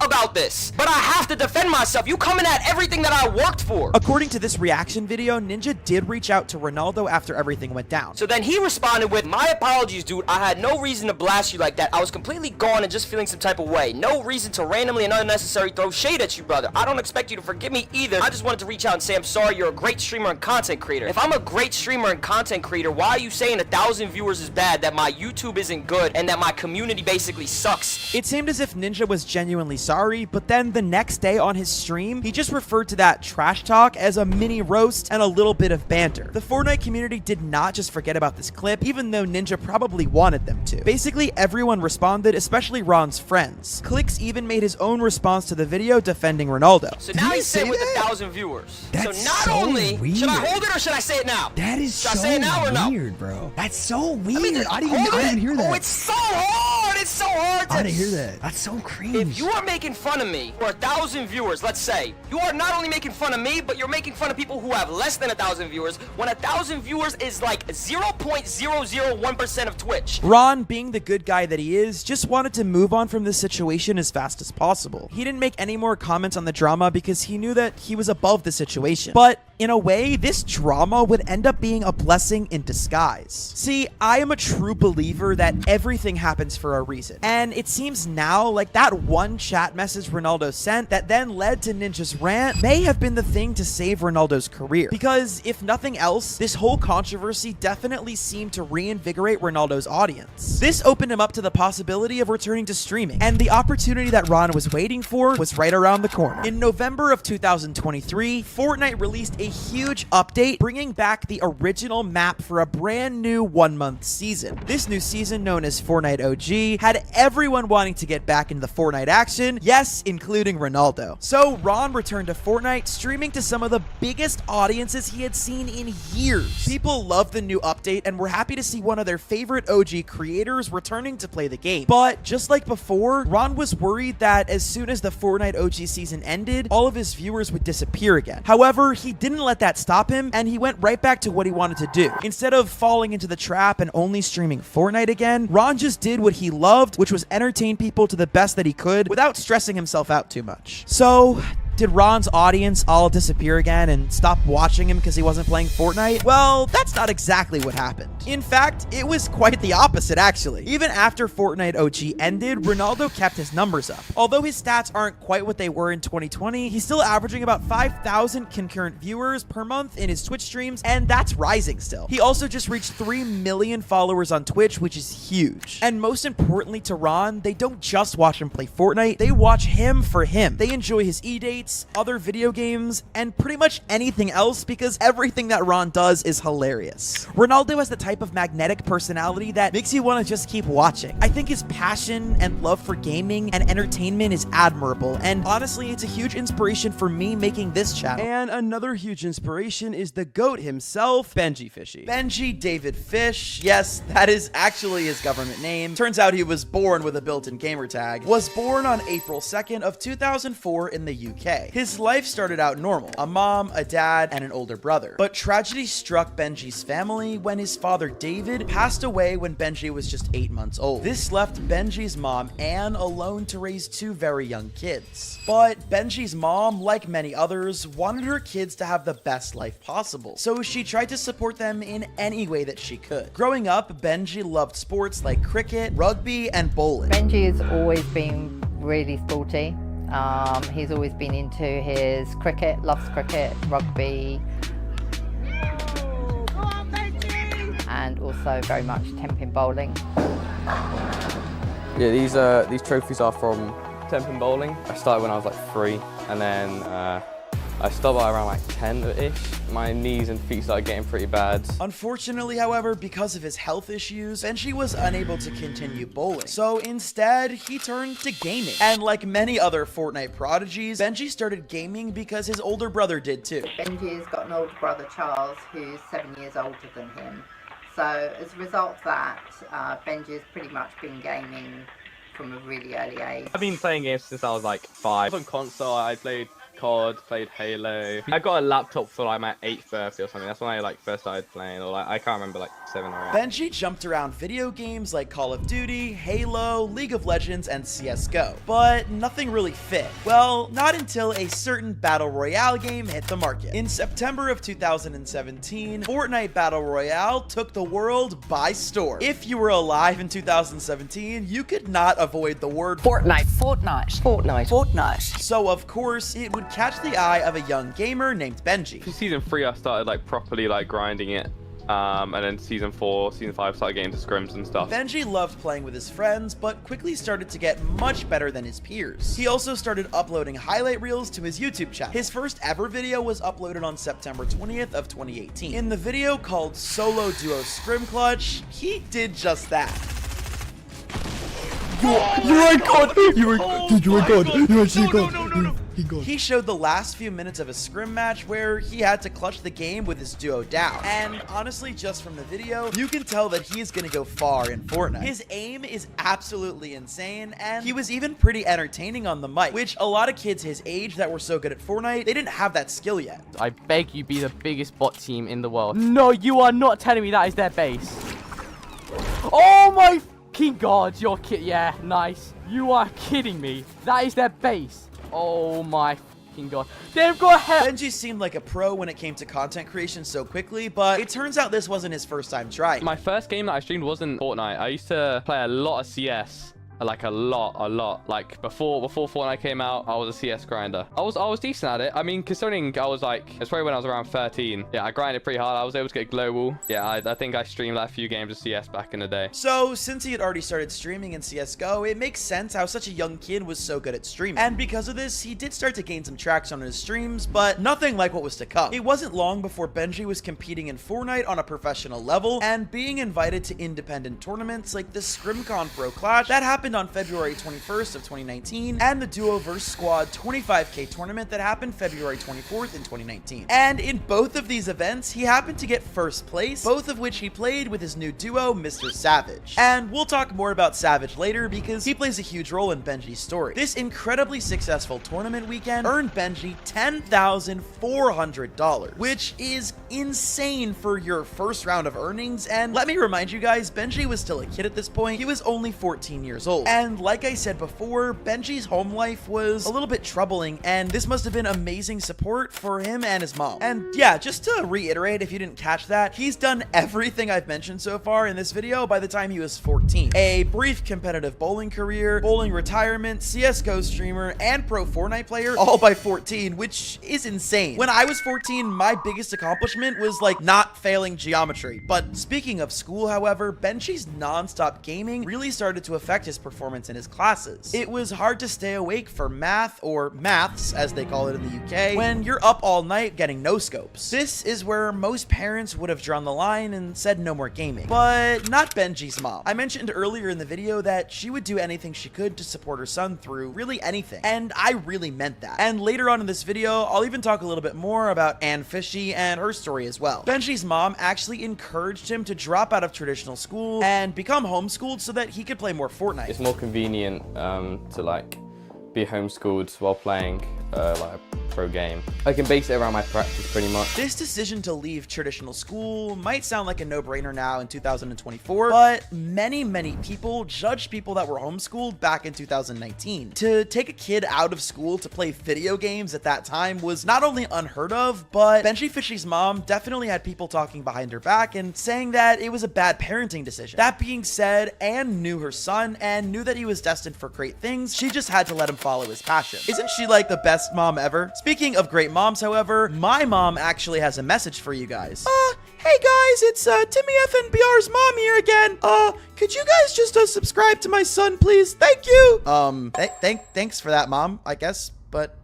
about this, but I have to defend myself. You coming at everything that I worked for. According to this reaction video, Ninja did reach out to Ronaldo after everything went down. So then he responded with, "My apologies, dude. I had no reason to blast you like that. I was completely gone and just feeling some type of way. No reason to randomly and unnecessary throw shade at you, brother. I don't expect you to forgive me either. I just wanted to reach out and say I'm sorry. You're a great streamer and content creator. If I'm a great streamer and content creator, why are you saying 1,000 viewers is bad, that my YouTube isn't good, and that my community basically sucks?" It seemed as if Ninja was genuinely sorry, but then the next day on his stream, he just referred to that trash talk as a mini roast and a little bit of banter. The Fortnite community did not just forget about this clip, even though Ninja probably wanted them to. Basically, everyone responded, especially Ron's friends. Clicks even made his own response to the video defending Ronaldo. So now he's sitting with 1,000 viewers. That's so not so only weird. should I hold it or should I say it now? That is should so I say it now or no? weird, bro. That's so weird. I hold didn't even hear that. Oh, it's so hard. It's so hard. I didn't hear that. That's so cringe. If you are making fun of me for 1,000 viewers, let's say, you are not only making fun of me, but you're making fun of people who have less than 1,000 viewers, when 1,000 viewers is like 0.001% of Twitch. Ron, being the good guy that he is, just wanted to move on from this situation as fast as possible. He didn't make any more comments on the drama because he knew that he was above the situation. But in a way, this drama would end up being a blessing in disguise. See, I am a true believer that everything happens for a reason. And it seems now like that one chat message Ronaldo sent that then led to Ninja's rant may have been the thing to save Ronaldo's career. Because if nothing else, this whole controversy definitely seemed to reinvigorate Ronaldo's audience. This opened him up to the possibility of returning to streaming. And the opportunity that Ron was waiting for was right around the corner. In November of 2023, Fortnite released a huge update bringing back the original map for a brand new 1-month season. This new season, known as Fortnite OG, had everyone wanting to get back into the Fortnite action, yes, including Ronaldo. So Ron returned to Fortnite, streaming to some of the biggest audiences he had seen in years. People loved the new update and were happy to see one of their favorite OG creators returning to play the game. But just like before, Ron was worried that as soon as the Fortnite OG season ended, all of his viewers would disappear again. However, he didn't let that stop him, and he went right back to what he wanted to do. Instead of falling into the trap and only streaming Fortnite again, Ron just did what he loved, which was entertain people to the best that he could without stressing himself out too much. So, did Ron's audience all disappear again and stop watching him because he wasn't playing Fortnite? Well, that's not exactly what happened. In fact, it was quite the opposite, actually. Even after Fortnite OG ended, Ronaldo kept his numbers up. Although his stats aren't quite what they were in 2020, he's still averaging about 5,000 concurrent viewers per month in his Twitch streams, and that's rising still. He also just reached 3 million followers on Twitch, which is huge. And most importantly to Ron, they don't just watch him play Fortnite, they watch him for him. They enjoy his e-dates, other video games, and pretty much anything else because everything that Ron does is hilarious. Ronaldo has the type of magnetic personality that makes you want to just keep watching. I think his passion and love for gaming and entertainment is admirable, and honestly, it's a huge inspiration for me making this channel. And another huge inspiration is the GOAT himself, Benjyfishy. Benji David Fish, yes, that is actually his government name. Turns out he was born with a built-in gamer tag. Was born on April 2nd of 2004 in the UK. His life started out normal, a mom, a dad, and an older brother. But tragedy struck Benji's family when his father David passed away when Benji was just 8 months old. This left Benji's mom Anne alone to raise 2 very young kids. But Benji's mom, like many others, wanted her kids to have the best life possible, so she tried to support them in any way that she could. Growing up, Benji loved sports like cricket, rugby, and bowling. Benji has always been really sporty. He's always been into his cricket, loves cricket, rugby, and also very much 10-pin bowling. Yeah, these trophies are from 10-pin bowling. I started when I was like 3, and then I stopped by around like 10-ish. My knees and feet started getting pretty bad. Unfortunately, however, because of his health issues, Benji was unable to continue bowling. So instead, he turned to gaming. And like many other Fortnite prodigies, Benji started gaming because his older brother did too. Benji's got an older brother, Charles, who's 7 years older than him. So as a result of that, Benji's pretty much been gaming from a really early age. I've been playing games since I was like 5. On console, I played COD, played Halo. I got a laptop for like my 8th birthday or something. That's when I like first started playing, or like I can't remember, like 7 or 8. Benji jumped around video games like Call of Duty, Halo, League of Legends, and CSGO, but nothing really fit. Well, not until a certain Battle Royale game hit the market. In September of 2017, Fortnite Battle Royale took the world by storm. If you were alive in 2017, you could not avoid the word Fortnite. Fortnite. Fortnite. Fortnite. So of course, it would catch the eye of a young gamer named Benji. For season 3, I started like properly like grinding it, And then season 4, season 5 started getting into scrims and stuff. Benji loved playing with his friends, but quickly started to get much better than his peers. He also started uploading highlight reels to his YouTube channel. His first ever video was uploaded on September 20th of 2018. In the video called Solo Duo Scrim Clutch, he did just that. You are God! You are God! You are God! You are God! He showed the last few minutes of a scrim match where he had to clutch the game with his duo down. And honestly, just from the video, you can tell that he is going to go far in Fortnite. His aim is absolutely insane, and he was even pretty entertaining on the mic, which a lot of kids his age that were so good at Fortnite, they didn't have that skill yet. I beg you be the biggest bot team in the world. No, you are not telling me that is their base. Oh my fucking God, you're yeah, nice. You are kidding me. That is their base. Oh my fucking God. They've got help. Benji seemed like a pro when it came to content creation so quickly, but it turns out this wasn't his first time trying. My first game that I streamed wasn't Fortnite. I used to play a lot of CS. Like a lot. Like before Fortnite came out, I was a CS grinder. I was decent at it. I mean, considering I was like, it's probably when I was around 13. Yeah, I grinded pretty hard. I was able to get global. Yeah, I think I streamed like a few games of CS back in the day. So since he had already started streaming in CSGO, it makes sense how such a young kid was so good at streaming. And because of this, he did start to gain some traction on his streams, but nothing like what was to come. It wasn't long before Benji was competing in Fortnite on a professional level and being invited to independent tournaments like the ScrimCon Pro Clash that happened on February 21st of 2019, and the Duo vs Squad 25k tournament that happened February 24th in 2019. And in both of these events, he happened to get first place, both of which he played with his new duo, Mr. Savage. And we'll talk more about Savage later because he plays a huge role in Benji's story. This incredibly successful tournament weekend earned Benji $10,400, which is insane for your first round of earnings. And let me remind you guys, Benji was still a kid at this point. He was only 14 years old. And like I said before, Benji's home life was a little bit troubling, and this must have been amazing support for him and his mom. And yeah, just to reiterate, if you didn't catch that, he's done everything I've mentioned so far in this video by the time he was 14. A brief competitive bowling career, bowling retirement, CSGO streamer, and pro Fortnite player, all by 14, which is insane. When I was 14, my biggest accomplishment was like not failing geometry. But speaking of school, however, Benji's non-stop gaming really started to affect his performance in his classes. It was hard to stay awake for math, or maths as they call it in the UK, when you're up all night getting no scopes. This is where most parents would have drawn the line and said no more gaming, but not Benji's mom. I mentioned earlier in the video that she would do anything she could to support her son through really anything, and I really meant that. And later on in this video, I'll even talk a little bit more about Benjyfishy and her story as well. Benji's mom actually encouraged him to drop out of traditional school and become homeschooled so that he could play more Fortnite. It's more convenient to like be homeschooled while playing like a pro game. I can base it around my practice pretty much. This decision to leave traditional school might sound like a no-brainer now in 2024, but many people judged people that were homeschooled back in 2019. To take a kid out of school to play video games at that time was not only unheard of, but Benjyfishy's mom definitely had people talking behind her back and saying that it was a bad parenting decision. That being said, Anne knew her son and knew that he was destined for great things. She just had to let him follow his passion. Isn't she like the best mom ever? Speaking of great moms, however, my mom actually has a message for you guys. Hey guys, it's Timmy FNBR's mom here again. Could you guys just subscribe to my son, please? Thank you. Thanks for that, mom, I guess, but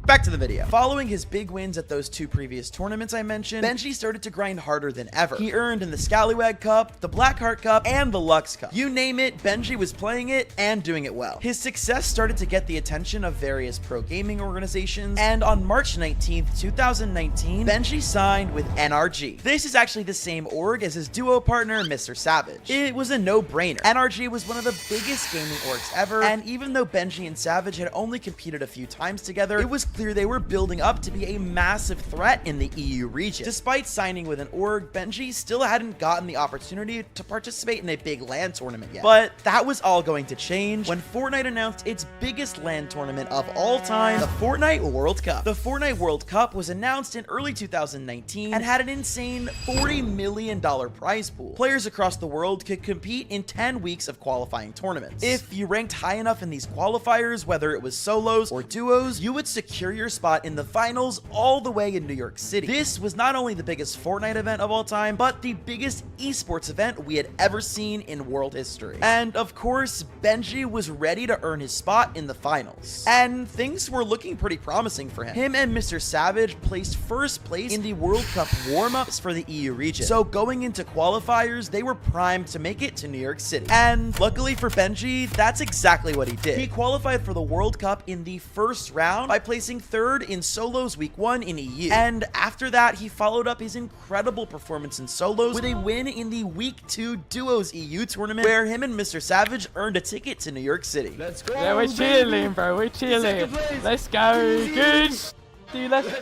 back to the video. Following his big wins at those two previous tournaments I mentioned, Benji started to grind harder than ever. He earned in the Scallywag Cup, the Blackheart Cup, and the Lux Cup. You name it, Benji was playing it and doing it well. His success started to get the attention of various pro gaming organizations, and on March 19th, 2019, Benji signed with NRG. This is actually the same org as his duo partner, Mr. Savage. It was a no-brainer. NRG was one of the biggest gaming orgs ever, and even though Benji and Savage had only competed a few times together, it was clear they were building up to be a massive threat in the EU region. Despite signing with an org, Benji still hadn't gotten the opportunity to participate in a big LAN tournament yet. But that was all going to change when Fortnite announced its biggest LAN tournament of all time, the Fortnite World Cup. The Fortnite World Cup was announced in early 2019 and had an insane $40 million prize pool. Players across the world could compete in 10 weeks of qualifying tournaments. If you ranked high enough in these qualifiers, whether it was solos or duos, you would secure secure your spot in the finals all the way in New York City. This was not only the biggest Fortnite event of all time, but the biggest esports event we had ever seen in world history. And of course, Benji was ready to earn his spot in the finals. And things were looking pretty promising for him. Him and Mr. Savage placed first place in the World Cup warm-ups for the EU region. So going into qualifiers, they were primed to make it to New York City. And luckily for Benji, that's exactly what he did. He qualified for the World Cup in the first round by placing third in solos week 1 in EU. And after that, he followed up his incredible performance in solos with a win in the week 2 duos EU tournament, where him and Mr. Savage earned a ticket to New York City. Let's go. Yeah, we're chilling, bro. We're chilling. Let's go. Good. Dude, let's go.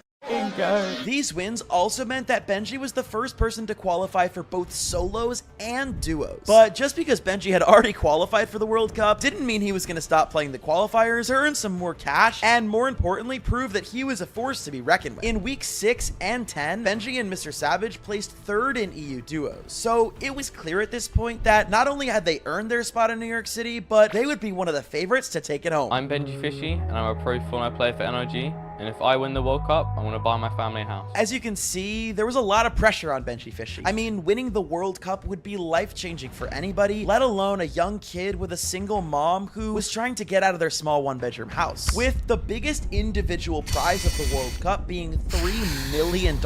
These wins also meant that Benji was the first person to qualify for both solos and duos. But just because Benji had already qualified for the World Cup didn't mean he was going to stop playing the qualifiers, earn some more cash, and more importantly, prove that he was a force to be reckoned with. In week 6 and 10, Benji and Mr. Savage placed third in EU duos. So it was clear at this point that not only had they earned their spot in New York City, but they would be one of the favorites to take it home. I'm Benjyfishy, and I'm a pro Fortnite player for NRG. And if I win the World Cup, I'm going to buy my family a house. As you can see, there was a lot of pressure on Benjyfishy. I mean, winning the World Cup would be life-changing for anybody, let alone a young kid with a single mom who was trying to get out of their small one-bedroom house. With the biggest individual prize of the World Cup being $3 million,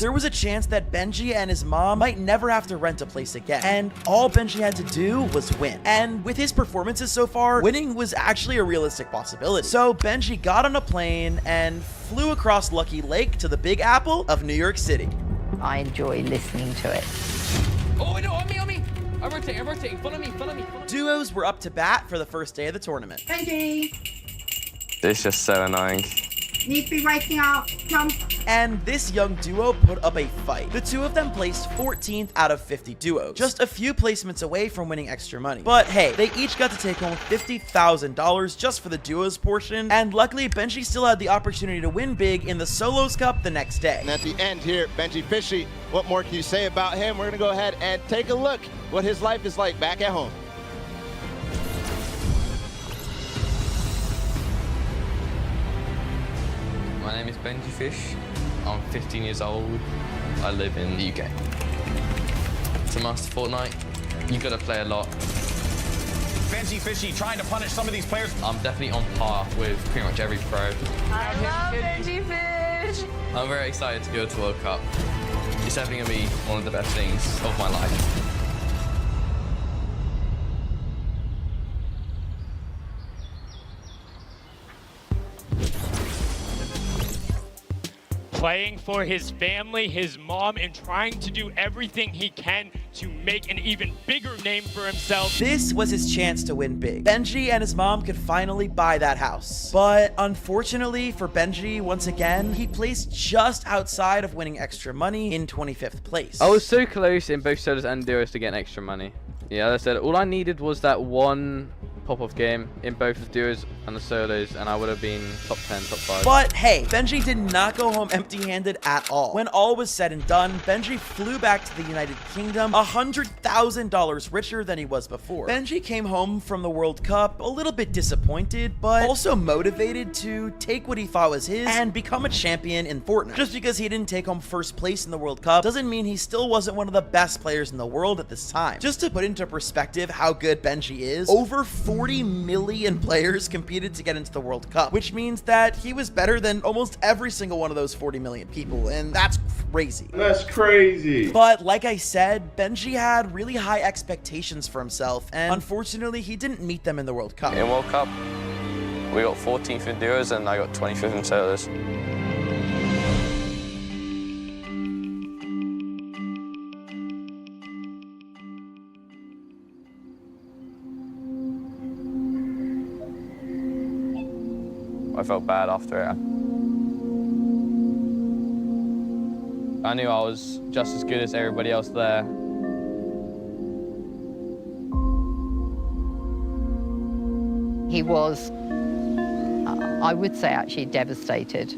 there was a chance that Benji and his mom might never have to rent a place again. And all Benji had to do was win. And with his performances so far, winning was actually a realistic possibility. So Benji got on a plane and flew across Lucky Lake to the Big Apple of New York City. I enjoy listening to it. Oh, no, on me. I'm rotating. Follow me. Duos were up to bat for the first day of the tournament. Benji, It's just so annoying. need to be waking up. Come. And this young duo put up a fight. The two of them placed 14th out of 50 duos, just a few placements away from winning extra money. But hey, they each got to take home $50,000 just for the duos portion, and luckily Benji still had the opportunity to win big in the Solos Cup the next day. And at the end here, Benjyfishy, what more can you say about him? We're gonna go ahead and take a look what his life is like back at home. My name is Benjyfish. I'm 15 years old. I live in the UK. To master Fortnite, you gotta play a lot. Benjyfishy trying to punish some of these players. I'm definitely on par with pretty much every pro. I love Benjyfish. I'm very excited to go to World Cup. It's definitely gonna be one of the best things of my life. Playing for his family, his mom, and trying to do everything he can to make an even bigger name for himself. This was his chance to win big. Benji and his mom could finally buy that house. But unfortunately for Benji, once again, he placed just outside of winning extra money in 25th place. I was so close in both solos and duos to getting extra money. Yeah, as I said, all I needed was that one pop-off game in both the duos and the solos, and I would have been top 10, top 5. But hey, Benji did not go home empty-handed at all. When all was said and done, Benji flew back to the United Kingdom $100,000 richer than he was before. Benji came home from the World Cup a little bit disappointed, but also motivated to take what he thought was his and become a champion in Fortnite. Just because he didn't take home first place in the World Cup doesn't mean he still wasn't one of the best players in the world at this time. Just to put into perspective how good Benji is, over 40 million players competed to get into the World Cup, which means that he was better than almost every single one of those 40 million people, and that's crazy. That's crazy. But like I said, Benji had really high expectations for himself, and unfortunately, he didn't meet them in the World Cup. In World Cup, we got 14th in duos and I got 25th in solos. I felt bad after it. I knew I was just as good as everybody else there. He was, I would say, actually devastated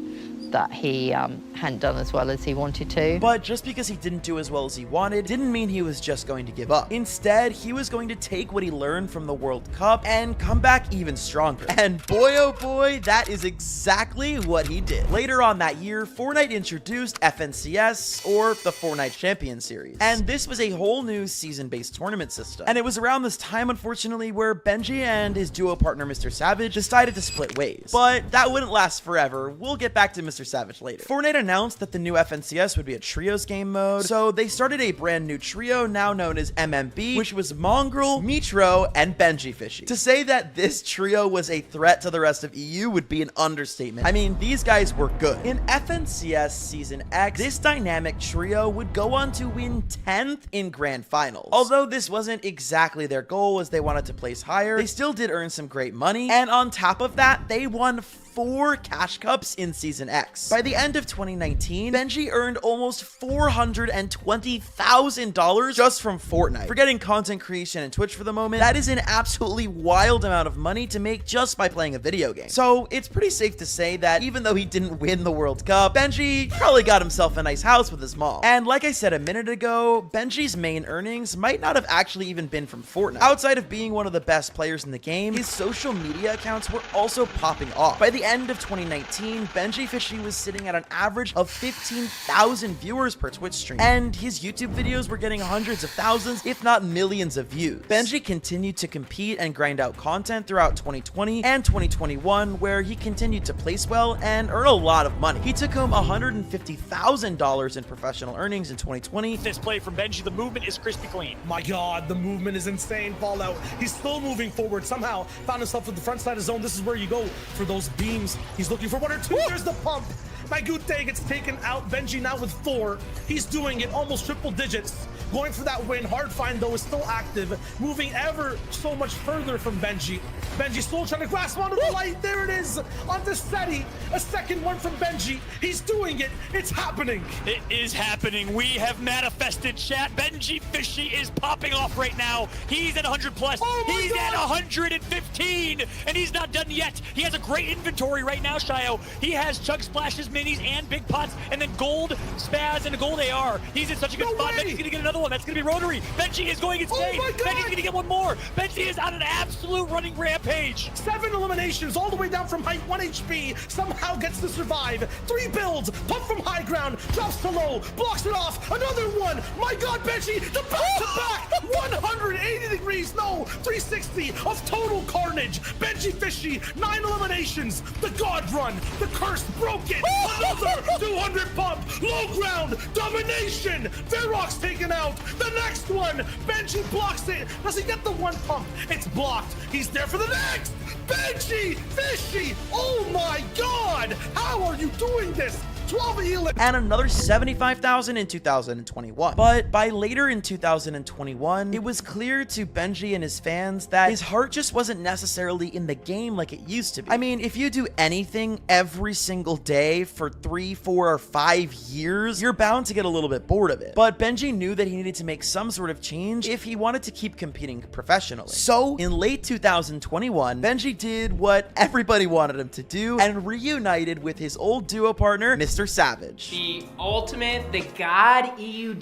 that he hadn't done as well as he wanted to. But just because he didn't do as well as he wanted didn't mean he was just going to give up. Instead, he was going to take what he learned from the World Cup and come back even stronger. And boy oh boy, that is exactly what he did. Later on that year, Fortnite introduced FNCS, or the Fortnite Champion Series. And this was a whole new season-based tournament system. And it was around this time, unfortunately, where Benji and his duo partner Mr. Savage decided to split ways. But that wouldn't last forever. We'll get back to Mr. Savage later. Fortnite announced that the new FNCS would be a trios game mode, so they started a brand new trio now known as MMB, which was Mongrel, Mitro, and Benjyfishy. To say that this trio was a threat to the rest of EU would be an understatement. I mean, these guys were good. In FNCS Season X, this dynamic trio would go on to win 10th in Grand Finals. Although this wasn't exactly their goal, as they wanted to place higher, they still did earn some great money, and on top of that, they won 4 cash cups in Season X. By the end of 2019, Benji earned almost $420,000 just from Fortnite. Forgetting content creation and Twitch for the moment, that is an absolutely wild amount of money to make just by playing a video game. So it's pretty safe to say that even though he didn't win the World Cup, Benji probably got himself a nice house with his mom. And like I said a minute ago, Benji's main earnings might not have actually even been from Fortnite. Outside of being one of the best players in the game, his social media accounts were also popping off. By the end of 2019, Benjyfishy was sitting at an average of 15,000 viewers per Twitch stream, and his YouTube videos were getting hundreds of thousands, if not millions of views. Benji continued to compete and grind out content throughout 2020 and 2021, where he continued to place well and earn a lot of money. He took home $150,000 in professional earnings in 2020. This play from Benji, the movement is crispy clean. My God, the movement is insane. Fallout. He's still moving forward. Somehow found himself at the front side of zone. This is where you go for those beams. He's looking for 1 or 2. There's the pump. My good day gets taken out. Benji now with 4. He's doing it almost triple digits. Going for that win. Hard find though is still active. Moving ever so much further from Benji. Benji still trying to grasp onto the light. There it is. Onto Ceeday. A second one from Benji. He's doing it. It's happening. It is happening. We have manifested, chat. Benjyfishy is popping off right now. He's at 100 plus. He's at 115. And he's not done yet. He has a great inventory right now, Shio. He has chug splashes, minis, and big pots, and then gold spaz and a gold AR. He's in such a good spot. Benji's gonna get another one. That's gonna be rotary. Benji is going insane. Benji's gonna get one more. Benji is on an absolute running rampage. 7 eliminations all the way down from height, 1 HP. Somehow gets to survive. 3 builds. Pump from high ground. Drops to low. Blocks it off. Another one. My God, Benji. The back-to-back. 180 degrees. No. 360 of total carnage. Benjyfishy. 9 eliminations. The God run. The curse broken. Another 200 pump. Low ground. Domination. Ferox taken out. The next one. Benji blocks it. Does he get the 1 pump? It's blocked. He's there for the next. Benjyfishy. Oh my God. How are you doing this? 12 and another 75,000 in 2021. But by later in 2021, it was clear to Benji and his fans that his heart just wasn't necessarily in the game like it used to be. I mean, if you do anything every single day for 3, 4, or 5 years, you're bound to get a little bit bored of it. But Benji knew that he needed to make some sort of change if he wanted to keep competing professionally. So in late 2021, Benji did what everybody wanted him to do and reunited with his old duo partner, Mr. Savage. The ultimate, the God EU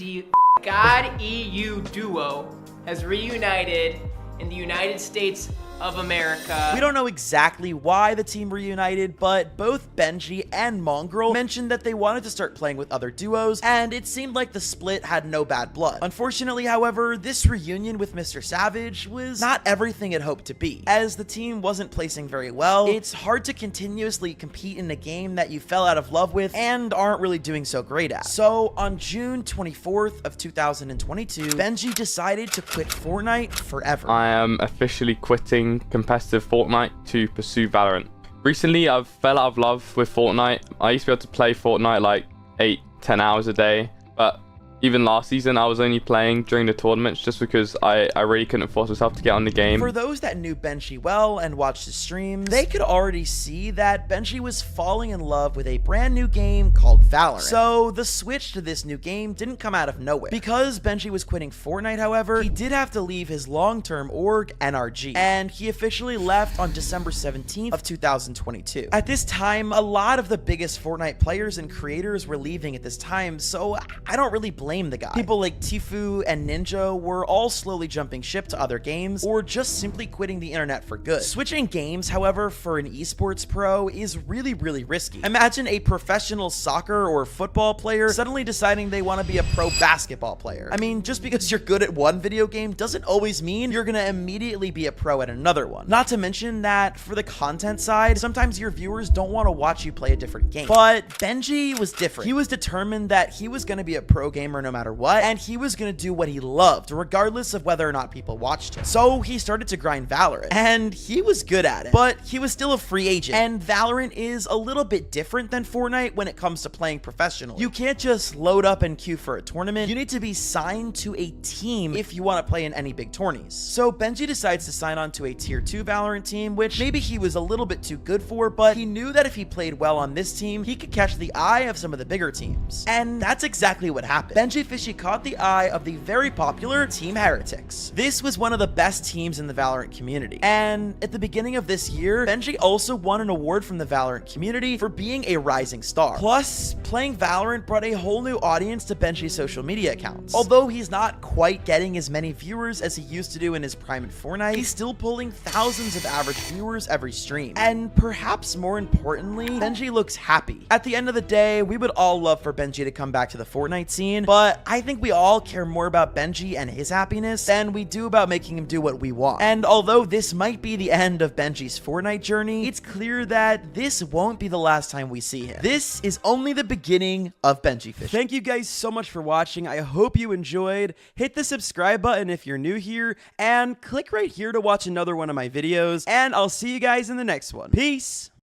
duo has reunited in the United States of America. We don't know exactly why the team reunited, but both Benji and Mongrel mentioned that they wanted to start playing with other duos, and it seemed like the split had no bad blood. Unfortunately, however, this reunion with Mr. Savage was not everything it hoped to be. As the team wasn't placing very well, it's hard to continuously compete in a game that you fell out of love with and aren't really doing so great at. So on June 24th of 2022, Benji decided to quit Fortnite forever. I am officially quitting competitive Fortnite to pursue Valorant. Recently, I've fell out of love with Fortnite. I used to be able to play Fortnite like 8-10 hours a day, but Even last season, I was only playing during the tournaments just because I really couldn't force myself to get on the game. For those that knew Benjy well and watched his streams, they could already see that Benjy was falling in love with a brand new game called Valorant. So the switch to this new game didn't come out of nowhere. Because Benjy was quitting Fortnite, however, he did have to leave his long-term org, NRG, and he officially left on December 17th of 2022. At this time, a lot of the biggest Fortnite players and creators were leaving at this time, so I don't really blame the guy. People like Tfue and Ninja were all slowly jumping ship to other games or just simply quitting the internet for good. Switching games, however, for an esports pro is really risky. Imagine a professional soccer or football player suddenly deciding they want to be a pro basketball player. I mean, just because you're good at one video game doesn't always mean you're gonna immediately be a pro at another one. Not to mention that for the content side, sometimes your viewers don't want to watch you play a different game. But Benjy was different. He was determined that he was gonna be a pro gamer no matter what, and he was gonna do what he loved, regardless of whether or not people watched him. So he started to grind Valorant, and he was good at it, but he was still a free agent, and Valorant is a little bit different than Fortnite when it comes to playing professionally. You can't just load up and queue for a tournament. You need to be signed to a team if you want to play in any big tourneys. So Benjy decides to sign on to a tier 2 Valorant team, which maybe he was a little bit too good for, but he knew that if he played well on this team, he could catch the eye of some of the bigger teams. And that's exactly what happened. Benjyfishy caught the eye of the very popular Team Heretics. This was one of the best teams in the Valorant community. And at the beginning of this year, Benjy also won an award from the Valorant community for being a rising star. Plus, playing Valorant brought a whole new audience to Benjy's social media accounts. Although he's not quite getting as many viewers as he used to do in his prime in Fortnite, he's still pulling thousands of average viewers every stream. And perhaps more importantly, Benjy looks happy. At the end of the day, we would all love for Benjy to come back to the Fortnite scene, but I think we all care more about Benjy and his happiness than we do about making him do what we want. And although this might be the end of Benjy's Fortnite journey, it's clear that this won't be the last time we see him. This is only the beginning of Benjyfishy. Thank you guys so much for watching. I hope you enjoyed. Hit the subscribe button if you're new here, and click right here to watch another one of my videos, and I'll see you guys in the next one. Peace!